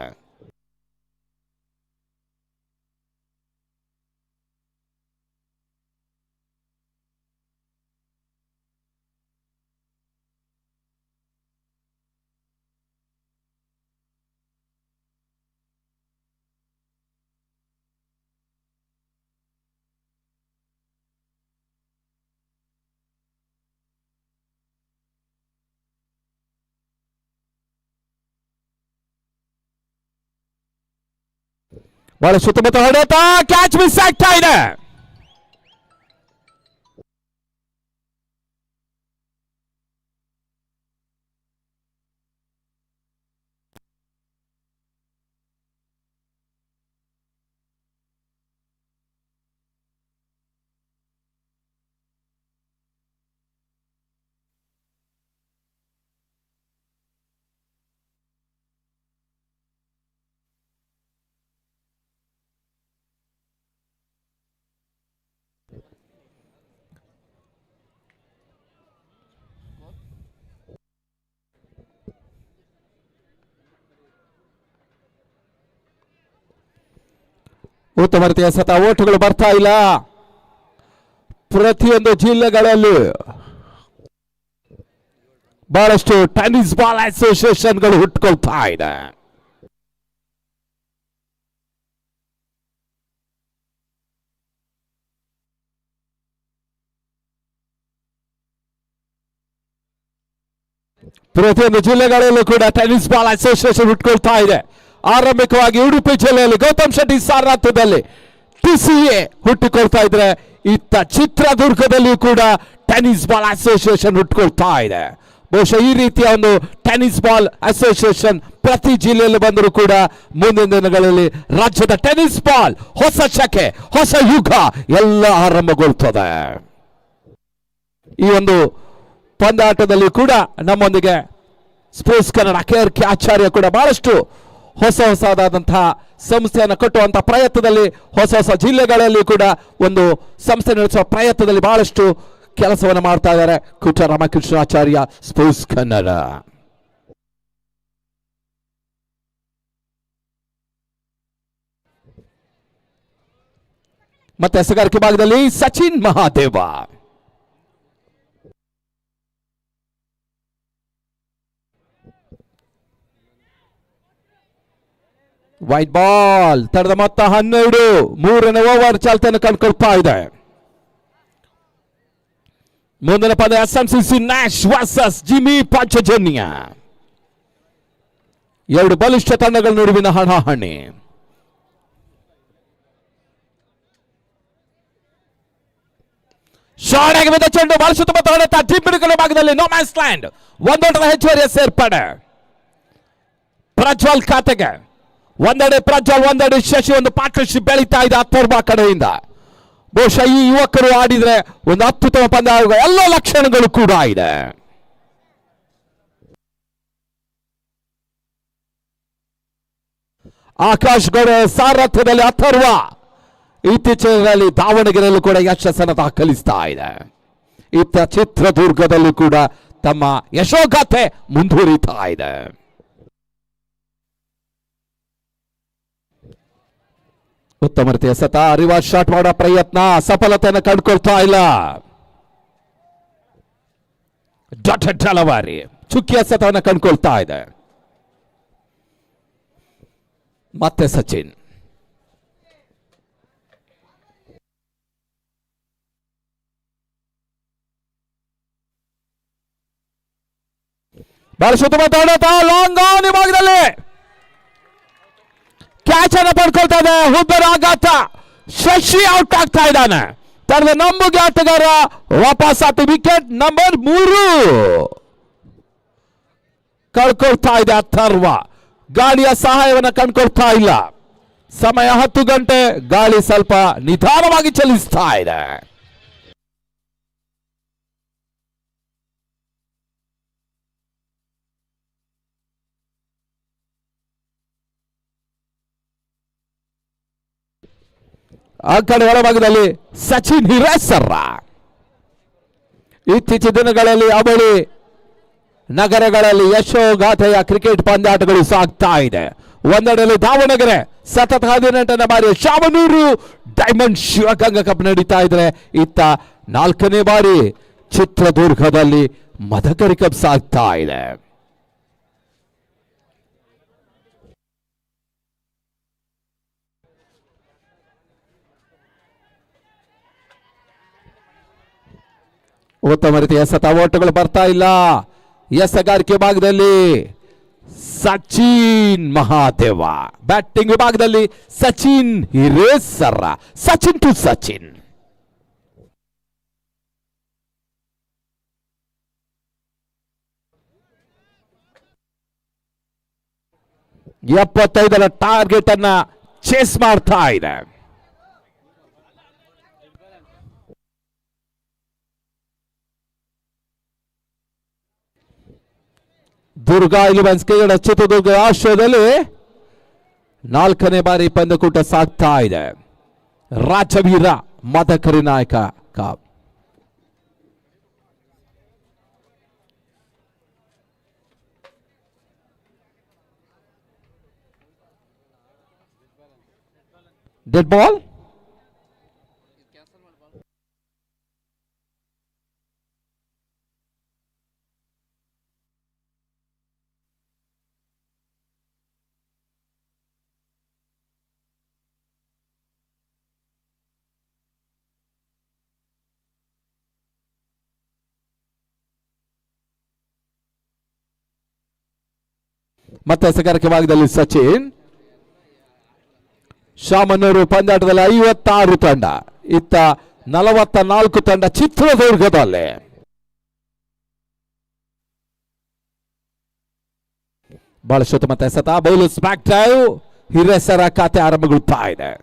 ಬಹಳ ಸುತ್ತಮುತ್ತ ಹೊಡೆತ, ಕ್ಯಾಚ್ ಮಿಸ್ ಆಗ್ತಾ ಇದೆ. ಉತ್ತಮ ರೀತಿಯ ಸತ ಓಟುಗಳು ಬರ್ತಾ ಇಲ್ಲ. ಪ್ರತಿಯೊಂದು ಜಿಲ್ಲೆಗಳಲ್ಲಿ ಬಹಳಷ್ಟು ಟೆನ್ನಿಸ್ ಬಾಲ್ ಅಸೋಸಿಯೇಷನ್ಗಳು ಹುಟ್ಟುಕೊಳ್ತಾ ಇದೆ. ಪ್ರತಿಯೊಂದು ಜಿಲ್ಲೆಗಳಲ್ಲೂ ಕೂಡ ಟೆನ್ನಿಸ್ ಬಾಲ್ ಅಸೋಸಿಯೇಷನ್ ಹುಟ್ಟುಕೊಳ್ತಾ ಇದೆ. ಆರಂಭಿಕವಾಗಿ ಉಡುಪಿ ಜಿಲ್ಲೆಯಲ್ಲಿ ಗೌತಮ್ ಶೆಟ್ಟಿ ಸಾರಥ್ಯದಲ್ಲಿ TCA ಹುಟ್ಟಿಕೊಳ್ತಾ ಇದ್ರೆ, ಇತ್ತ ಚಿತ್ರದುರ್ಗದಲ್ಲಿ ಕೂಡ ಟೆನ್ನಿಸ್ ಬಾಲ್ ಅಸೋಸಿಯೇಷನ್ ಹುಟ್ಟುಕೊಳ್ತಾ ಇದೆ. ಬಹುಶಃ ಈ ರೀತಿಯ ಒಂದು ಟೆನ್ನಿಸ್ ಬಾಲ್ ಅಸೋಸಿಯೇಷನ್ ಪ್ರತಿ ಜಿಲ್ಲೆಯಲ್ಲಿ ಬಂದರೂ ಕೂಡ ಮುಂದಿನ ದಿನಗಳಲ್ಲಿ ರಾಜ್ಯದ ಟೆನ್ನಿಸ್ ಬಾಲ್ ಹೊಸ ಶಕೆ, ಹೊಸ ಯುಗ ಎಲ್ಲ ಆರಂಭಗೊಳ್ತದೆ. ಈ ಒಂದು ಪಂದ್ಯಾಟದಲ್ಲಿ ಕೂಡ ನಮ್ಮೊಂದಿಗೆ ಸ್ಪೋರ್ಟ್ಸ್ ಕನ್ನಡ KRK ಆಚಾರ್ಯ ಕೂಡ ಬಹಳಷ್ಟು ಹೊಸದಾದಂತಹ ಸಂಸ್ಥೆಯನ್ನು ಕಟ್ಟುವಂತಹ ಪ್ರಯತ್ನದಲ್ಲಿ, ಹೊಸ ಜಿಲ್ಲೆಗಳಲ್ಲಿ ಕೂಡ ಒಂದು ಸಂಸ್ಥೆ ನಡೆಸುವ ಪ್ರಯತ್ನದಲ್ಲಿ ಬಹಳಷ್ಟು ಕೆಲಸವನ್ನು ಮಾಡ್ತಾ ಇದ್ದಾರೆ ಕುಟ ರಾಮಕೃಷ್ಣಾಚಾರ್ಯ ಸ್ಪೋರ್ಟ್ಸ್ ಕನ್ನಡ. ಮತ್ತೆ ಎಸೆಗಾರಿಕೆ ಭಾಗದಲ್ಲಿ ಸಚಿನ್ ಮಹಾದೇವ. ವೈಟ್ ಬಾಲ್ ತಡೆದ ಮೊತ್ತ 12. 3ನೇ ಓವರ್ ಚಾಲ್ತಿಯನ್ನು ಕಂಡುಕೊಳ್ತಾ ಇದೆ. ಮುಂದಿನ ಪಂದ್ಯ SMCC Nash versus Jimmy Panchajanya. ಎರಡು ಬಲಿಷ್ಠ ತಂಡಗಳ ನಡುವಿನ ಹಣಾಹಣಿ. ಶಾರ್ಟ್ ಬಿದ್ದ ಚೆಂಡು ಬಾಲ್ ಸುತ್ತಮುತ್ತ ಹೊಡೆತ, ಟಿಪ್ಪಿಡಿಗಳ ಭಾಗದಲ್ಲಿ ನೋ ಮ್ಯಾನ್ಸ್ ಲ್ಯಾಂಡ್. ಒಂದೊಂದರ ಹೆಚ್ಚುವರಿಯ ಸೇರ್ಪಡೆ ಪ್ರಜ್ವಲ್ ಖಾತೆಗೆ. ಒಂದೆಡೆ ಪ್ರಜ್ವಲ್, ಒಂದೆಡೆ ಶಶಿ. ಒಂದು ಪಾರ್ಟ್ನರ್ಶಿಪ್ ಬೆಳೀತಾ ಇದೆ ಅಥರ್ವ ಕಡೆಯಿಂದ. ಬಹುಶಃ ಈ ಯುವಕರು ಆಡಿದ್ರೆ ಒಂದು ಅತ್ಯುತ್ತಮ ಪಂದ್ಯ ಆಗುವ ಎಲ್ಲ ಲಕ್ಷಣಗಳು ಕೂಡ ಇದೆ. ಆಕಾಶ್ ಗೌಡ ಸಾರಥ್ಯದಲ್ಲಿ ಅಥರ್ವ ಇತ್ತೀಚಿನಲ್ಲಿ ದಾವಣಗೆರೆಯಲ್ಲೂ ಕೂಡ ಯಶಸ್ಸನ್ನು ದಾಖಲಿಸ್ತಾ ಇದೆ. ಇತ್ತ ಚಿತ್ರದುರ್ಗದಲ್ಲೂ ಕೂಡ ತಮ್ಮ ಯಶೋಗಾಥೆ ಮುಂದುವರಿತಾ ಇದೆ. ಉತ್ತಮ ರೀತಿಯ ಸತ, ರಿವರ್ಸ್ ಶಾಟ್ ಮಾಡೋ ಪ್ರಯತ್ನ, ಸಫಲತೆಯನ್ನು ಕಂಡುಕೊಳ್ತಾ ಇಲ್ಲ. ಡಾಟೆಡ್ ಡೆಲಿವರಿ, ಚುಕ್ಕಿಯ ಸತವನ್ನು ಕಂಡುಕೊಳ್ತಾ ಇದೆ. ಮತ್ತೆ ಸಚಿನ್. ಬಹಳ ಸುತ್ತಮುತ್ತ ಲಾಂಗ್ ಆನ್ ಭಾಗದಲ್ಲಿ ಕ್ಯಾಚ್ ಅನ್ನು ಪಡ್ಕೊಳ್ತಾ ಇದೆ. ಹುಬ್ಬರ ಆಘಾತ, ಶಶಿ ಔಟ್ ಆಗ್ತಾ ಇದ್ದಾನೆ. ತರದ ನಂಬುಗೆ ಆಟಗಾರ ವಾಪಸ್ ಆತ. ವಿಕೆಟ್ ನಂಬರ್ 3 ಕಳ್ಕೊಳ್ತಾ ಇದೆ ಅಥರ್ವ. ಗಾಳಿಯ ಸಹಾಯವನ್ನು ಕಂಡುಕೊಳ್ತಾ ಇಲ್ಲ. ಸಮಯ 10 ಗಂಟೆ. ಗಾಳಿ ಸ್ವಲ್ಪ ನಿಧಾನವಾಗಿ ಚಲಿಸ್ತಾ ಇದೆ. ಆ ಕಡೆ ಒಳಭಾಗದಲ್ಲಿ ಸಚಿನ್ ಹಿರೇಸರ. ಇತ್ತೀಚಿನ ದಿನಗಳಲ್ಲಿ ಅವಳಿ ನಗರಗಳಲ್ಲಿ ಯಶೋಗಾಥೆಯ ಕ್ರಿಕೆಟ್ ಪಂದ್ಯಾಟಗಳು ಸಾಗ್ತಾ ಇದೆ. ಒಂದೆಡೆಯಲ್ಲಿ ದಾವಣಗೆರೆ ಸತತ 18ನೇ ಬಾರಿ ಶಾಮನೂರು ಡೈಮಂಡ್ ಶಿವಗಂಗಾ ಕಪ್ ನಡೀತಾ ಇದ್ರೆ, ಇತ್ತ 4ನೇ ಬಾರಿ ಚಿತ್ರದುರ್ಗದಲ್ಲಿ ಮದಕರಿ ಕಪ್ ಸಾಗ್ತಾ ಇದೆ. ಉತ್ತಮ ರೀತಿಯ ಸತ ಓಟಗಳು ಬರ್ತಾ ಇಲ್ಲ. ಎಸೆಗಾರಿಕೆ ಭಾಗದಲ್ಲಿ ಸಚಿನ್ ಮಹಾದೇವ. ಬ್ಯಾಟಿಂಗ್ ವಿಭಾಗದಲ್ಲಿ ಸಚಿನ್ ಹಿರೇಸರ. ಸಚಿನ್ ಟು ಸಚಿನ್. ಎಪ್ಪತ್ತೈದರ ಟಾರ್ಗೆಟ್ ಅನ್ನ ಚೇಸ್ ಮಾಡ್ತಾ ಇದೆ. ದುರ್ಗಾ ಇಲೆವೆನ್ಸ್ ಕ್ರಿಕೆಟ್ ಚಿತ್ರದುರ್ಗ ಆಶ್ರಯದಲ್ಲಿ 4ನೇ ಬಾರಿ ಪಂದ್ಯಕೂಟ ಸಾಗ್ತಾ ಇದೆ. ರಾಜವೀರ ಮದಕರಿ ನಾಯಕ ಕಪ್. Dead ball. ಮತ್ತೆ ಸಕಾರಕ ಭಾಗದಲ್ಲಿ ಸಚಿನ್. ಶಾಮನೂರು ಪಂದ್ಯಾಟದಲ್ಲಿ 56 ತಂಡ, ಇತ್ತ 44 ತಂಡ ಚಿತ್ರದುರ್ಗದಲ್ಲಿ. ಬಹಳ ಮತ್ತೆ ಸತ ಬೌಲು ಸ್ಮ್ಯಾಕ್ ಡ್ರೈವ್. ಹಿರೇಸರ ಖಾತೆ ಆರಂಭಗೊಳ್ತಾ ಇದೆ.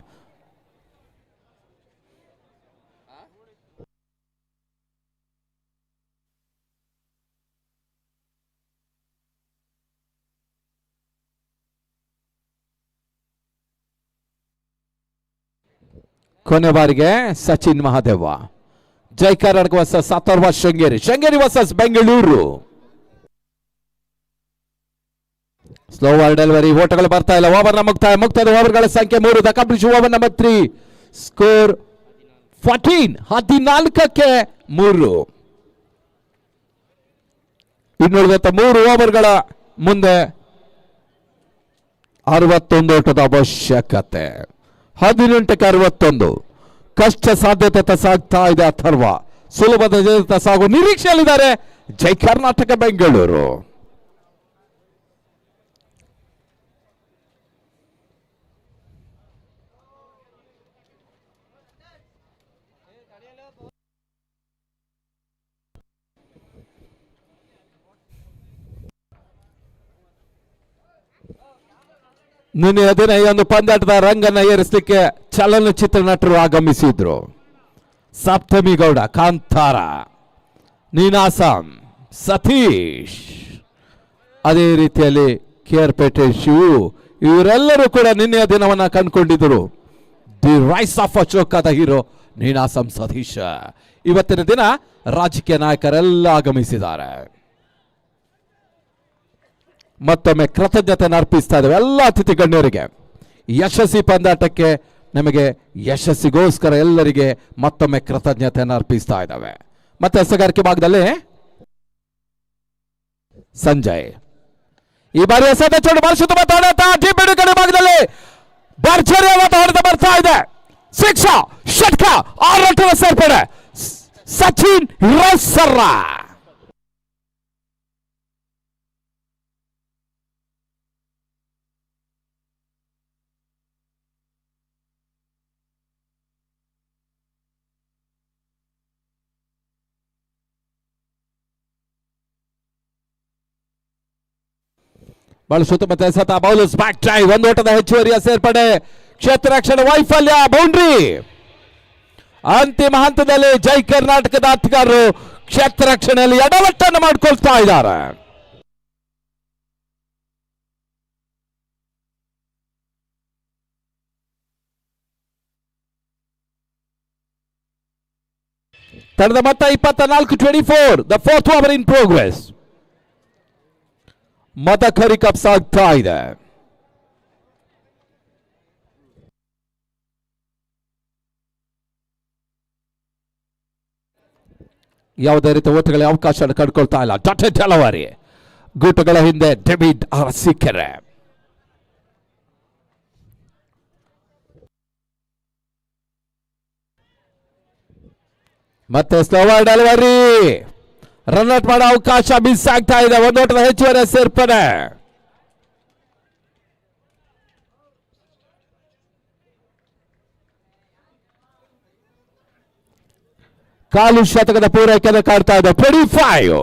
ಕೊನೆ ಬಾರಿಗೆ Sachin Mahadev. Jai Karnataka versus Atharva Sringeri. Sringeri versus Bengaluru. Slow ball delivery. ಓಟಗಳು ಬರ್ತಾ ಇಲ್ಲ. ಓವರ್ ಮುಕ್ತಾಯದ ಓವರ್ಗಳ ಸಂಖ್ಯೆ 3. The complete over number 3. Score 14. 14ಕ್ಕೆ 3. ಇನ್ನುಳಿದ 3 ಓವರ್ಗಳ ಮುಂದೆ 61 ಓಟದ ಅವಶ್ಯಕತೆ. 18ಕ್ಕೆ 61. ಕಷ್ಟ ಸಾಧ್ಯತೆ ಸಾಗ್ತಾ ಇದೆ ಅಥರ್ವ. ಸುಲಭದ ಜೊತೆ ಸಾಗುವ ನಿರೀಕ್ಷೆಯಲ್ಲಿದ್ದಾರೆ ಜೈ ಕರ್ನಾಟಕ ಬೆಂಗಳೂರು. ನಿನ್ನೆ ದಿನ ಈ ಒಂದು ಪಂದ್ಯಾಟದ ರಂಗನ್ನ ಏರಿಸಲಿಕ್ಕೆ ಚಲನಚಿತ್ರ ನಟರು ಆಗಮಿಸಿದ್ರು. ಸಪ್ತಮಿ ಗೌಡ, ಕಾಂತಾರ, ನೀನಾಸಂ, ಸತೀಶ್, ಅದೇ ರೀತಿಯಲ್ಲಿ ಕೇರ್ಪೇಟೆ ಶಿವು, ಇವರೆಲ್ಲರೂ ಕೂಡ ನಿನ್ನೆಯ ದಿನವನ್ನ ಕಂಡುಕೊಂಡಿದ್ದರು. ದಿ ರೈಸ್ ಆಫ್ ಅಶೋಕದ ಹೀರೋ ನೀನಾಸಂ ಸತೀಶ್. ಇವತ್ತಿನ ದಿನ ರಾಜಕೀಯ ನಾಯಕರೆಲ್ಲ ಆಗಮಿಸಿದ್ದಾರೆ. ಮತ್ತೊಮ್ಮೆ ಕೃತಜ್ಞತೆಯನ್ನು ಅರ್ಪಿಸ್ತಾ ಇದ್ದೇವೆ ಎಲ್ಲ ಅತಿಥಿ ಗಣ್ಯರಿಗೆ. ಯಶಸ್ವಿ ಪಂದ್ಯಾಟಕ್ಕೆ ನಮಗೆ ಯಶಸ್ಸಿಗೋಸ್ಕರ ಎಲ್ಲರಿಗೆ ಮತ್ತೊಮ್ಮೆ ಕೃತಜ್ಞತೆಯನ್ನು ಅರ್ಪಿಸ್ತಾ ಇದ್ದಾವೆ. ಮತ್ತೆ ಎಸಗಾರಿಕೆ ಭಾಗದಲ್ಲಿ ಸಂಜಯ್ ಈ ಬಾರಿ ಎಸೆದ ಚೋಡು ಬಳಸುತ್ತ ಬಿಡುಗಡೆ ಭಾಗದಲ್ಲಿ ಭರ್ಜರಿಯಾದ ಹೊಡೆತ ಬರ್ತಾ ಇದೆ. ಶಿಕ್ಷಾ ಷಟ್ಕ 6 ರನ್ ಸೇರ್ಪಡೆ. ಸಚಿನ್ ಹಿರೇಸರ. ಬಳಸುತ್ತ ಮತ್ತೆ ಸತ ಬೌಲರ್ಸ್ ಬ್ಯಾಕ್ ಡ್ರೈವ್. 1 ಓಟದ ಹೆಚ್ಚುವರಿಯ ಸೇರ್ಪಡೆ. ಕ್ಷೇತ್ರ ರಕ್ಷಣೆ ವೈಫಲ್ಯ. ಬೌಂಡ್ರಿ. ಅಂತಿಮ ಹಂತದಲ್ಲಿ ಜೈ ಕರ್ನಾಟಕದ ಆಟಗಾರರು ಕ್ಷೇತ್ರ ರಕ್ಷಣೆಯಲ್ಲಿ ಎಡವಟ್ಟನ್ನು ಮಾಡಿಕೊಳ್ತಾ ಇದ್ದಾರೆ. ತಂಡದ ಮೊತ್ತ 24-24. The 4th over in progress. Madakari cup ಸಾಗ್ತಾ ಇದೆ. ಯಾವುದೇ ರೀತಿಯ ಓಟಗಳಿಗೆ ಅವಕಾಶ ಕಂಡುಕೊಳ್ತಾ ಇಲ್ಲ. Dotted delivery. ಗೂಟಗಳ ಹಿಂದೆ ಡೇವಿಡ್ ಅರಸೀಕೆರೆ. ಮತ್ತೆ ಸ್ಲೋವರ್ ಡೆಲಿವರಿ. ರನ್ಔಟ್ ಮಾಡೋ ಅವಕಾಶ ಮಿಸ್ ಆಗ್ತಾ ಇದೆ. 1 ಓಟದ ಹೆಚ್ಚುವರಿ ಸೇರ್ಪಡೆ. ಕಾಲು ಶತಕದ ಪೂರೈಕೆಯನ್ನು ಕಾಡ್ತಾ ಇದೆ. 25.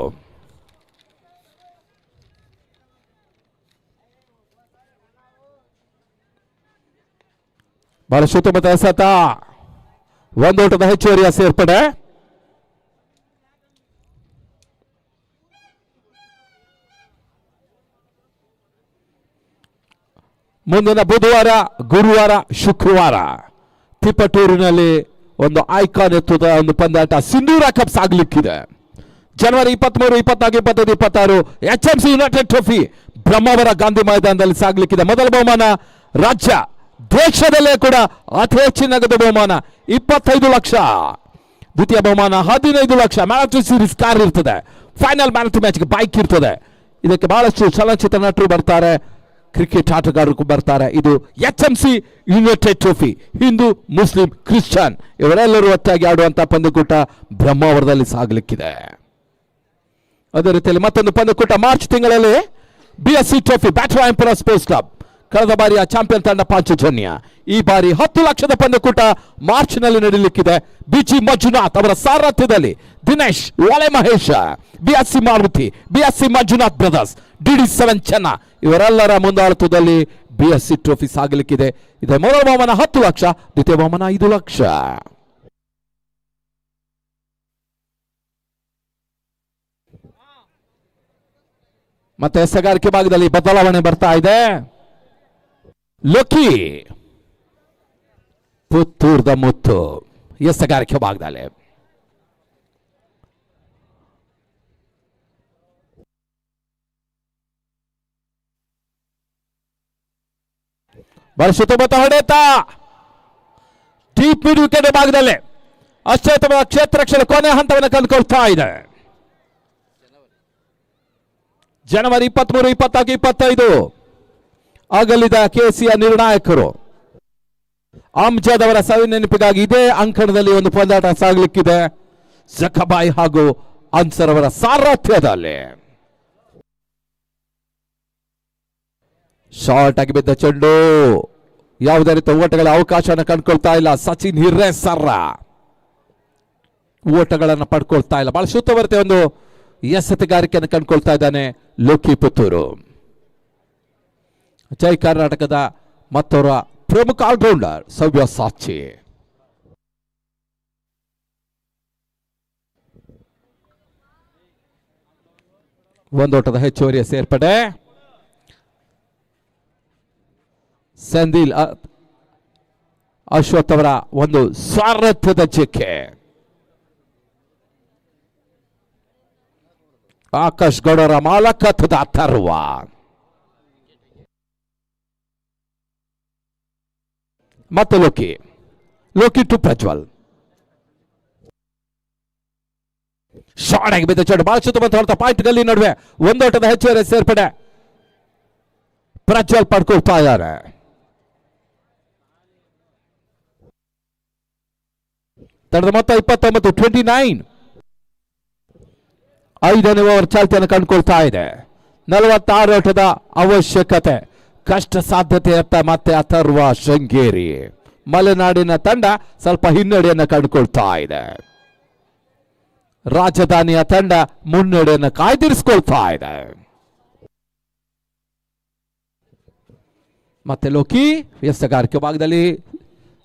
ಬಹಳ ಸುತ್ತಮುತ್ತ ಎಸೆತ. ಒಂದೋಟದ ಹೆಚ್ಚುವರಿಯ ಸೇರ್ಪಡೆ. ಮುಂದಿನ ಬುಧವಾರ, ಗುರುವಾರ, ಶುಕ್ರವಾರ ತಿಪಟೂರಿನಲ್ಲಿ ಒಂದು ಐಕಾನ್ ಎತ್ತುದ ಒಂದು ಪಂದ್ಯಾಟ ಸಿಂಧೂರ ಕಪ್ ಸಾಗಲಿಕ್ಕಿದೆ. ಜನವರಿ 23, 24, 25, 26 HMC united trophy Brahmavara Gandhi ಮೈದಾನದಲ್ಲಿ ಸಾಗಲಿಕ್ಕಿದೆ. ಮೊದಲ ಬಹುಮಾನ ರಾಜ್ಯ, ದೇಶದಲ್ಲೇ ಕೂಡ ಅತಿ ಹೆಚ್ಚಿನ ನಗದು ಬಹುಮಾನ 25 ಲಕ್ಷ. ದ್ವಿತೀಯ ಬಹುಮಾನ 15 ಲಕ್ಷ. ಮ್ಯಾರಥಾನ್ ಸೀರೀಸ್ ಕಾರ್ ಇರ್ತದೆ. ಫೈನಲ್ ಮ್ಯಾರಥಾನ್ ಮ್ಯಾಚ್ಗೆ ಬೈಕ್ ಇರ್ತದೆ. ಇದಕ್ಕೆ ಬಹಳಷ್ಟು ಚಲನಚಿತ್ರ ನಟರು ಬರ್ತಾರೆ, ಕ್ರಿಕೆಟ್ ಆಟಗಾರರು ಬರ್ತಾರೆ. ಇದು HMC united trophy. Hindu, Muslim, Christian ಇವರೆಲ್ಲರೂ ಒಟ್ಟಾಗಿ ಆಡುವಂತಹ ಪಂದ್ಯಕೂಟ ಬ್ರಹ್ಮಾವರದಲ್ಲಿ ಸಾಗಲಿಕ್ಕಿದೆ. ಅದೇ ರೀತಿಯಲ್ಲಿ ಮತ್ತೊಂದು ಪಂದ್ಯಕೂಟ ಮಾರ್ಚ್ ತಿಂಗಳಲ್ಲಿ BSC trophy, Batra emperor sports club. ಕಳೆದ ಬಾರಿಯ ಚಾಂಪಿಯನ್ ತಂಡ ಪಾಂಚಜನ್ಯ. ಈ ಬಾರಿ 10 ಲಕ್ಷದ ಪಂದ್ಯಕೂಟ ಮಾರ್ಚ್ ನಲ್ಲಿ ನಡೆಯಲಿಕ್ಕಿದೆ. BG ಮಂಜುನಾಥ್ ಅವರ ಸಾರಥ್ಯದಲ್ಲಿ ದಿನೇಶ್, ಒಳೆ Mahesha, BSC Maruti, BSC Manjunath brothers, DD7 ಚೆನ್ನ ಇವರೆಲ್ಲರ ಮುಂದಾಳತ್ವದಲ್ಲಿ BSC ಟ್ರೋಫಿ ಸಾಗಲಿಕ್ಕಿದೆ. ಇದರ ಮೊದಲ ಬಹುಮಾನ 10 ಲಕ್ಷ, ದ್ವಿತೀಯ ಬಹುಮಾನ 5 ಲಕ್ಷ. ಮತ್ತೆ ಎಸೆಗಾರಿಕೆ ಭಾಗದಲ್ಲಿ ಬದಲಾವಣೆ ಬರ್ತಾ ಇದೆ. ಲೋಕಿ ಪುತ್ತೂರ್ದ ಮುತ್ತು ಎಸೆಗಾರಿಕೆ ಭಾಗದಲ್ಲಿ ಸುತ್ತಮುತ್ತ ಹೊಡೆತ ಡೀಪ್ ಮಿಡ್ ವಿಕೆಟ್ ಭಾಗದಲ್ಲಿ ಅಶ್ಚೇತನ ಕ್ಷೇತ್ರ ರಕ್ಷಣೆ ಕೊನೆ ಹಂತವನ್ನು ಕಂಡುಕೊಳ್ತಾ ಇದೆ. ಜನವರಿ 23, 24, 25 ಆಗಲಿದ KCಯ ನಿರ್ಣಾಯಕರು ಅಮ್ಜದ್ ಅವರ ಸವಿ ನೆನಪಿಗಾಗಿ ಇದೇ ಅಂಕಣದಲ್ಲಿ ಒಂದು ಪಂದ್ಯಾಟ ಸಾಗಲಿಕ್ಕಿದೆ. ಜಖಬಾಯ್ ಹಾಗೂ ಅನ್ಸರ್ ಅವರ ಸಾರಥ್ಯದಲ್ಲಿ. ಶಾರ್ಟ್ ಆಗಿ ಬಿದ್ದ ಚೆಂಡು ಯಾವುದೇ ರೀತಿಯ ಓಟಗಳ ಅವಕಾಶವನ್ನು ಕಂಡುಕೊಳ್ತಾ ಇಲ್ಲ. ಸಚಿನ್ ಹಿರೇಸರ್ರ ಓಟಗಳನ್ನು ಪಡ್ಕೊಳ್ತಾ ಇಲ್ಲ. ಬಹಳ ಸುತ್ತುವರಿತೆ ಒಂದು ಎಸೆತಗಾರಿಕೆಯನ್ನು ಕಂಡುಕೊಳ್ತಾ ಇದ್ದಾನೆ ಲೋಕಿ ಪುತ್ತೂರು. ಜೈ ಕರ್ನಾಟಕದ ಮತ್ತವರ ಪ್ರಮುಖ ಆಲ್ರೌಂಡರ್ ಸವ್ಯಸಾಚಿ. ಒಂದೋಟದ ಹೆಚ್ಚುವರಿಯ ಸೇರ್ಪಡೆ. ಸಂದಿಲ್ ಅಶ್ವಥ್ ಅವರ ಒಂದು ಸಾರಥ್ಯದ ಚಿಕ್ಕೆ. ಆಕಾಶ್ ಗೌಡರ ಮಾಲಕತ್ವದ ಅಥರ್ವ. ಮತ್ತೆ ಲೋಕಿ ಟು ಪ್ರಜ್ವಲ್. ಶಾರ್ಟ್ ಆಗಿ ಬಿದ್ದ ಚೆಂಡು ಬಹಳ ಸುತ್ತಮುತ್ತ ಹೊರತ ಪಾಯಿಂಟ್ ಗಲ್ಲಿ ನಡುವೆ ಒಂದೋಟದ ಹೆಚ್ಚುವರಿ ಸೇರ್ಪಡೆ. ಪ್ರಜ್ವಲ್ ಪಡ್ಕೊಳ್ತಾ ಇದ್ದಾರೆ. ತಂಡದ ಮೊತ್ತ 29, 29. 5ನೇ ಓವರ್ ಚಾಲ್ತಿಯನ್ನು ಕಂಡುಕೊಳ್ತಾ ಇದೆ. 46 ಓಟದ ಅವಶ್ಯಕತೆ. ಕಷ್ಟ ಸಾಧ್ಯತೆಯತ್ತ ಮತ್ತೆ ಅಥರ್ವ ಶೃಂಗೇರಿ. ಮಲೆನಾಡಿನ ತಂಡ ಸ್ವಲ್ಪ ಹಿನ್ನಡೆಯನ್ನು ಕಂಡುಕೊಳ್ತಾ ಇದೆ. ರಾಜಧಾನಿಯ ತಂಡ ಮುನ್ನಡೆಯನ್ನು ಕಾಯ್ದಿರಿಸಿಕೊಳ್ತಾ ಇದೆ. ಮತ್ತೆ ಲೋಕಿ ಎಸೆಗಾರಿಕೆ ಭಾಗದಲ್ಲಿ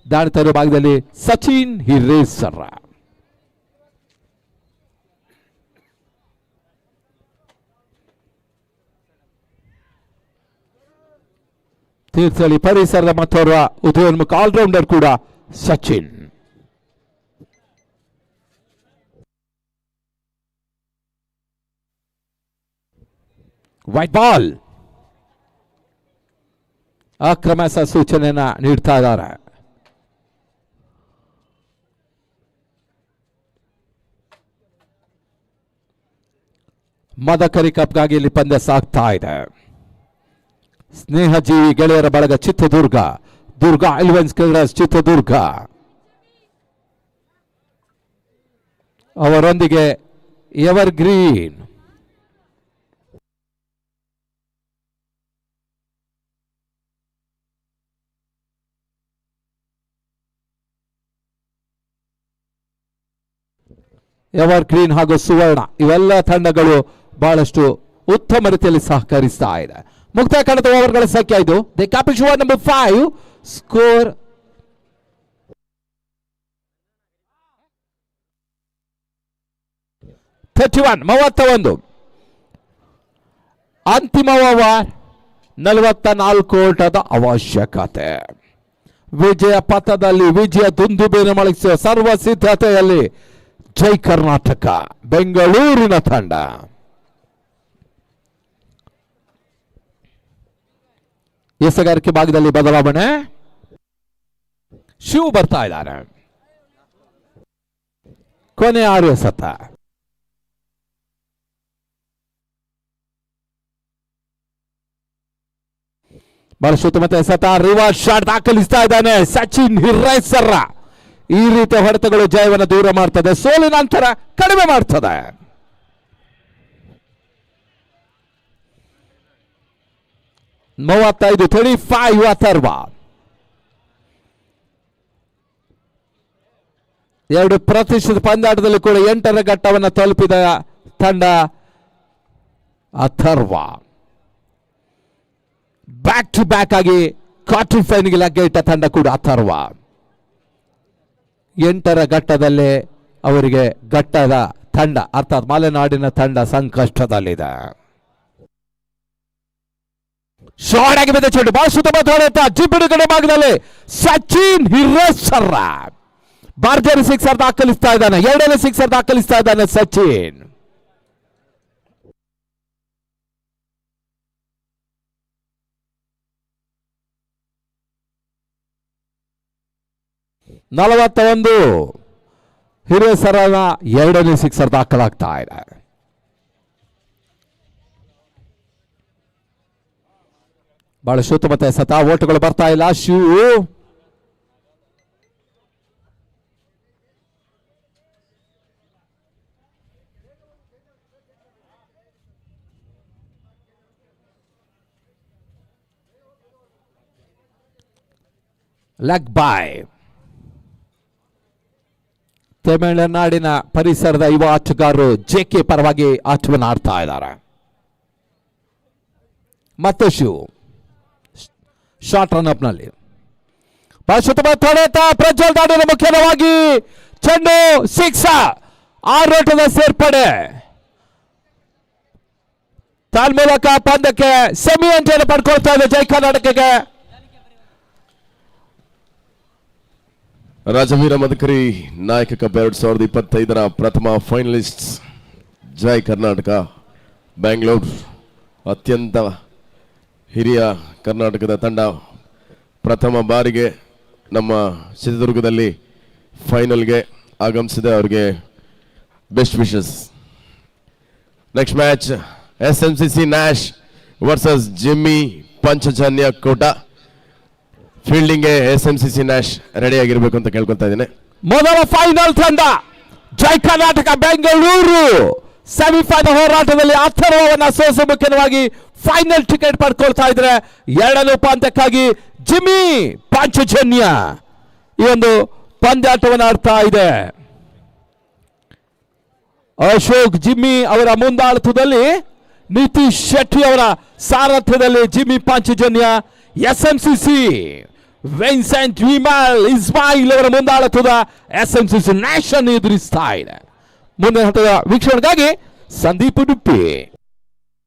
ದಾಳಿ ತರುವ ಭಾಗದಲ್ಲಿ ಸಚಿನ್ ಹಿರೇಸರ. ತೀರ್ಥಹಳ್ಳಿ ಪರಿಸರದ ಮತ್ತೋರ್ವ ಉದಯೋನ್ಮುಖ ಆಲ್ರೌಂಡರ್ ಕೂಡ ಸಚಿನ್. White ball. ಆಕ್ರಮಣ ಸೂಚನೆಯನ್ನ ನೀಡ್ತಾ ಇದ್ದಾರೆ. ಮದಕರಿ ಕಪ್ಗಾಗಿ ಇಲ್ಲಿ ಪಂದ್ಯ ಸಾಗ್ತಾ ಇದೆ. ಸ್ನೇಹಜೀವಿ ಗೆಳೆಯರ ಬಳಗ ಚಿತ್ರದುರ್ಗ, ದುರ್ಗಾ ಎಲಿವೆನ್ಸ್ ಕ್ರಿಕೆಟರ್ಸ್ ಚಿತ್ರದುರ್ಗ ಅವರೊಂದಿಗೆ ಎವರ್ ಗ್ರೀನ್. ಎವರ್ ಗ್ರೀನ್ ಹಾಗೂ ಸುವರ್ಣ ಇವೆಲ್ಲ ತಂಡಗಳು ಬಹಳಷ್ಟು ಉತ್ತಮ ರೀತಿಯಲ್ಲಿ ಸಹಕರಿಸ್ತಾ ಇದೆ. ಮುಕ್ತಾಯ ಕಾಣದ ಓವರ್ಗಳ ಸಂಖ್ಯೆ ಇದು. The capital over number 5 score 31. ಅಂತಿಮ ಓವರ್ 44 ಓಟದ ಅವಶ್ಯಕತೆ. ವಿಜಯ ಪಥದಲ್ಲಿ ವಿಜಯ ದುಂದುಬೇನು ಮೊಳಗಿಸುವ ಸರ್ವ ಸಿದ್ಧತೆಯಲ್ಲಿ ಜೈ ಕರ್ನಾಟಕ ಬೆಂಗಳೂರಿನ ತಂಡ. ಎಸೆಗಾರಿಕೆ ಭಾಗದಲ್ಲಿ ಬದಲಾವಣೆ. ಶಿವ್ ಬರ್ತಾ ಇದ್ದಾರೆ. ಕೊನೆ 6 ಎಸೆತ. ಬಹಳಷ್ಟು ಉತ್ತಮ ಎಸೆತ. ರಿವರ್ಸ್ ಶಾಟ್ ದಾಖಲಿಸ್ತಾ ಇದ್ದಾನೆ ಸಚಿನ್ ಹಿರೇಸರ. ಈ ರೀತಿಯ ಹೊಡೆತಗಳು ಜಯವನ್ನು ದೂರ ಮಾಡ್ತದೆ, ಸೋಲಿನ ನಂತರ ಕಡಿಮೆ ಮಾಡ್ತದೆ. ಮೂವತ್ತೈದು 35 ಅಥರ್ವ. 2% ಪಂದ್ಯಾಟದಲ್ಲಿ ಕೂಡ 8ರ ಘಟ್ಟವನ್ನು ತಲುಪಿದ ತಂಡ ಅಥರ್ವ. ಬ್ಯಾಕ್ ಟು ಬ್ಯಾಕ್ ಆಗಿ ಕ್ವಾರ್ಟರ್ ಫೈನಲ್ಗೆ ಲಗ್ಗೆ ಇಟ್ಟ ತಂಡ ಕೂಡ ಅಥರ್ವ. 8ರ ಘಟ್ಟದಲ್ಲೇ ಅವರಿಗೆ ಘಟ್ಟದ ತಂಡ ಅರ್ಥಾತ್ ಮಲೆನಾಡಿನ ತಂಡ ಸಂಕಷ್ಟದಲ್ಲಿದೆ. ಶಾರ್ಟ್ ಆಗಿ ಬಿದ್ದ ಚೆಂಡು ಬಹಳ ಸುತ್ತಮ ಹೊಡೆತ ಜಿಬಿಡುಗಡೆ ಭಾಗದಲ್ಲಿ ಸಚಿನ್ ಹಿರೇಸರ ಭರ್ಜರಿ ಸಿಕ್ಸರ್ ದಾಖಲಿಸ್ತಾ ಇದ್ದಾನೆ. 2ನೇ ಸಿಕ್ಸರ್ ದಾಖಲಿಸ್ತಾ ಇದ್ದಾನೆ ಸಚಿನ್. ನಲವತ್ತ ಹಿರೇಸರನ 2ನೇ ಸಿಕ್ಸರ್ ದಾಖಲಾಗ್ತಾ ಇದೆ. ಬಹಳ ಉತ್ತಮ ಎಸೆತ. ಓಟುಗಳು ಬರ್ತಾ ಇಲ್ಲ. ಶಿವ್ ಲೆಗ್ ಬಾಯ್. ತಮಿಳುನಾಡಿನ ಪರಿಸರದ ಯುವ ಆಟಗಾರರು ಜೆಕೆ ಪರವಾಗಿ ಆಟವನ್ನು ಆಡ್ತಾ ಇದ್ದಾರೆ. ಮತ್ತೆ ಶಿವ್ ಶಾರ್ಟ್ ರನ್ ಅಪ್ ನಲ್ಲಿ ಹೊಡೆತ ಪ್ರಜ್ವಲ್ ದಾಡಿನ ಮುಖ್ಯವಾಗಿ ಚೆಂಡು ಸಿಕ್ಸ್. 6 ಓಟದ ಸೇರ್ಪಡೆ ತನ್ಮೂಲಕ ಪಂದ್ಯಕ್ಕೆ ಸೆಮಿ ಎಂಟ್ರಿಯನ್ನು ಪಡ್ಕೊಳ್ತಾ ಇದೆ ಜೈ ಕರ್ನಾಟಕಕ್ಕೆ. ರಾಜವೀರ ಮದಕರಿ ನಾಯಕ ಕಪ್ 2025ರ ಪ್ರಥಮ ಫೈನಲಿಸ್ಟ್ ಜೈ ಕರ್ನಾಟಕ ಬೆಂಗಳೂರು. ಅತ್ಯಂತ ಹಿರಿಯ ಕರ್ನಾಟಕದ ತಂಡ ಪ್ರಥಮ ಬಾರಿಗೆ ನಮ್ಮ ಚಿತ್ರದುರ್ಗದಲ್ಲಿ ಫೈನಲ್ಗೆ ಆಗಮಿಸಿದೆ. ಅವರಿಗೆ best wishes. Next match SMCC Nash versus Jimmy Panchajanya Kota. ಫೀಲ್ಡಿಂಗ್ಗೆ SMCC ನ್ಯಾಶ್ ರೆಡಿ ಆಗಿರ್ಬೇಕು ಅಂತ ಕೇಳ್ಕೊಳ್ತಾ ಇದ್ದೇನೆ. ಮೊದಲ ಫೈನಲ್ ತಂಡ ಜೈ ಕರ್ನಾಟಕ ಬೆಂಗಳೂರು ಸೆಮಿಫೈನಲ್ ಹೋರಾಟದಲ್ಲಿ ಅಥರ್ವವನ್ನ ಸೋಸು ಮುಖ್ಯವಾಗಿ ಫೈನಲ್ ಟಿಕೆಟ್ ಪಡ್ಕೊಳ್ತಾ ಇದ್ರೆ. 2ನೇ ಪಂದ್ಯಕ್ಕಾಗಿ ಜಿಮ್ಮಿ ಪಾಂಚಜನ್ಯ ಈ ಒಂದು ಪಂದ್ಯಾಟವನ್ನು ಆಡ್ತಾ ಇದೆ. ಅಶೋಕ್ ಜಿಮ್ಮಿ ಅವರ ಮುಂದಾಳತ್ವದಲ್ಲಿ, ನಿತೀಶ್ ಶೆಟ್ಟಿ ಅವರ ಸಾರಥ್ಯದಲ್ಲಿ Jimmy Panchajanya. SMCC Vincent Vimal Ismail ಅವರ ಮುಂದಾಳತ್ವದ SMCC ನ್ಯಾಶ್ ಅನ್ನು ಎದುರಿಸ್ತಾ ಇದೆ. ಮುಂದಿನ ಹಂತದ ವೀಕ್ಷಣೆಗಾಗಿ ಸಂದೀಪ್ ಉಡುಪಿ.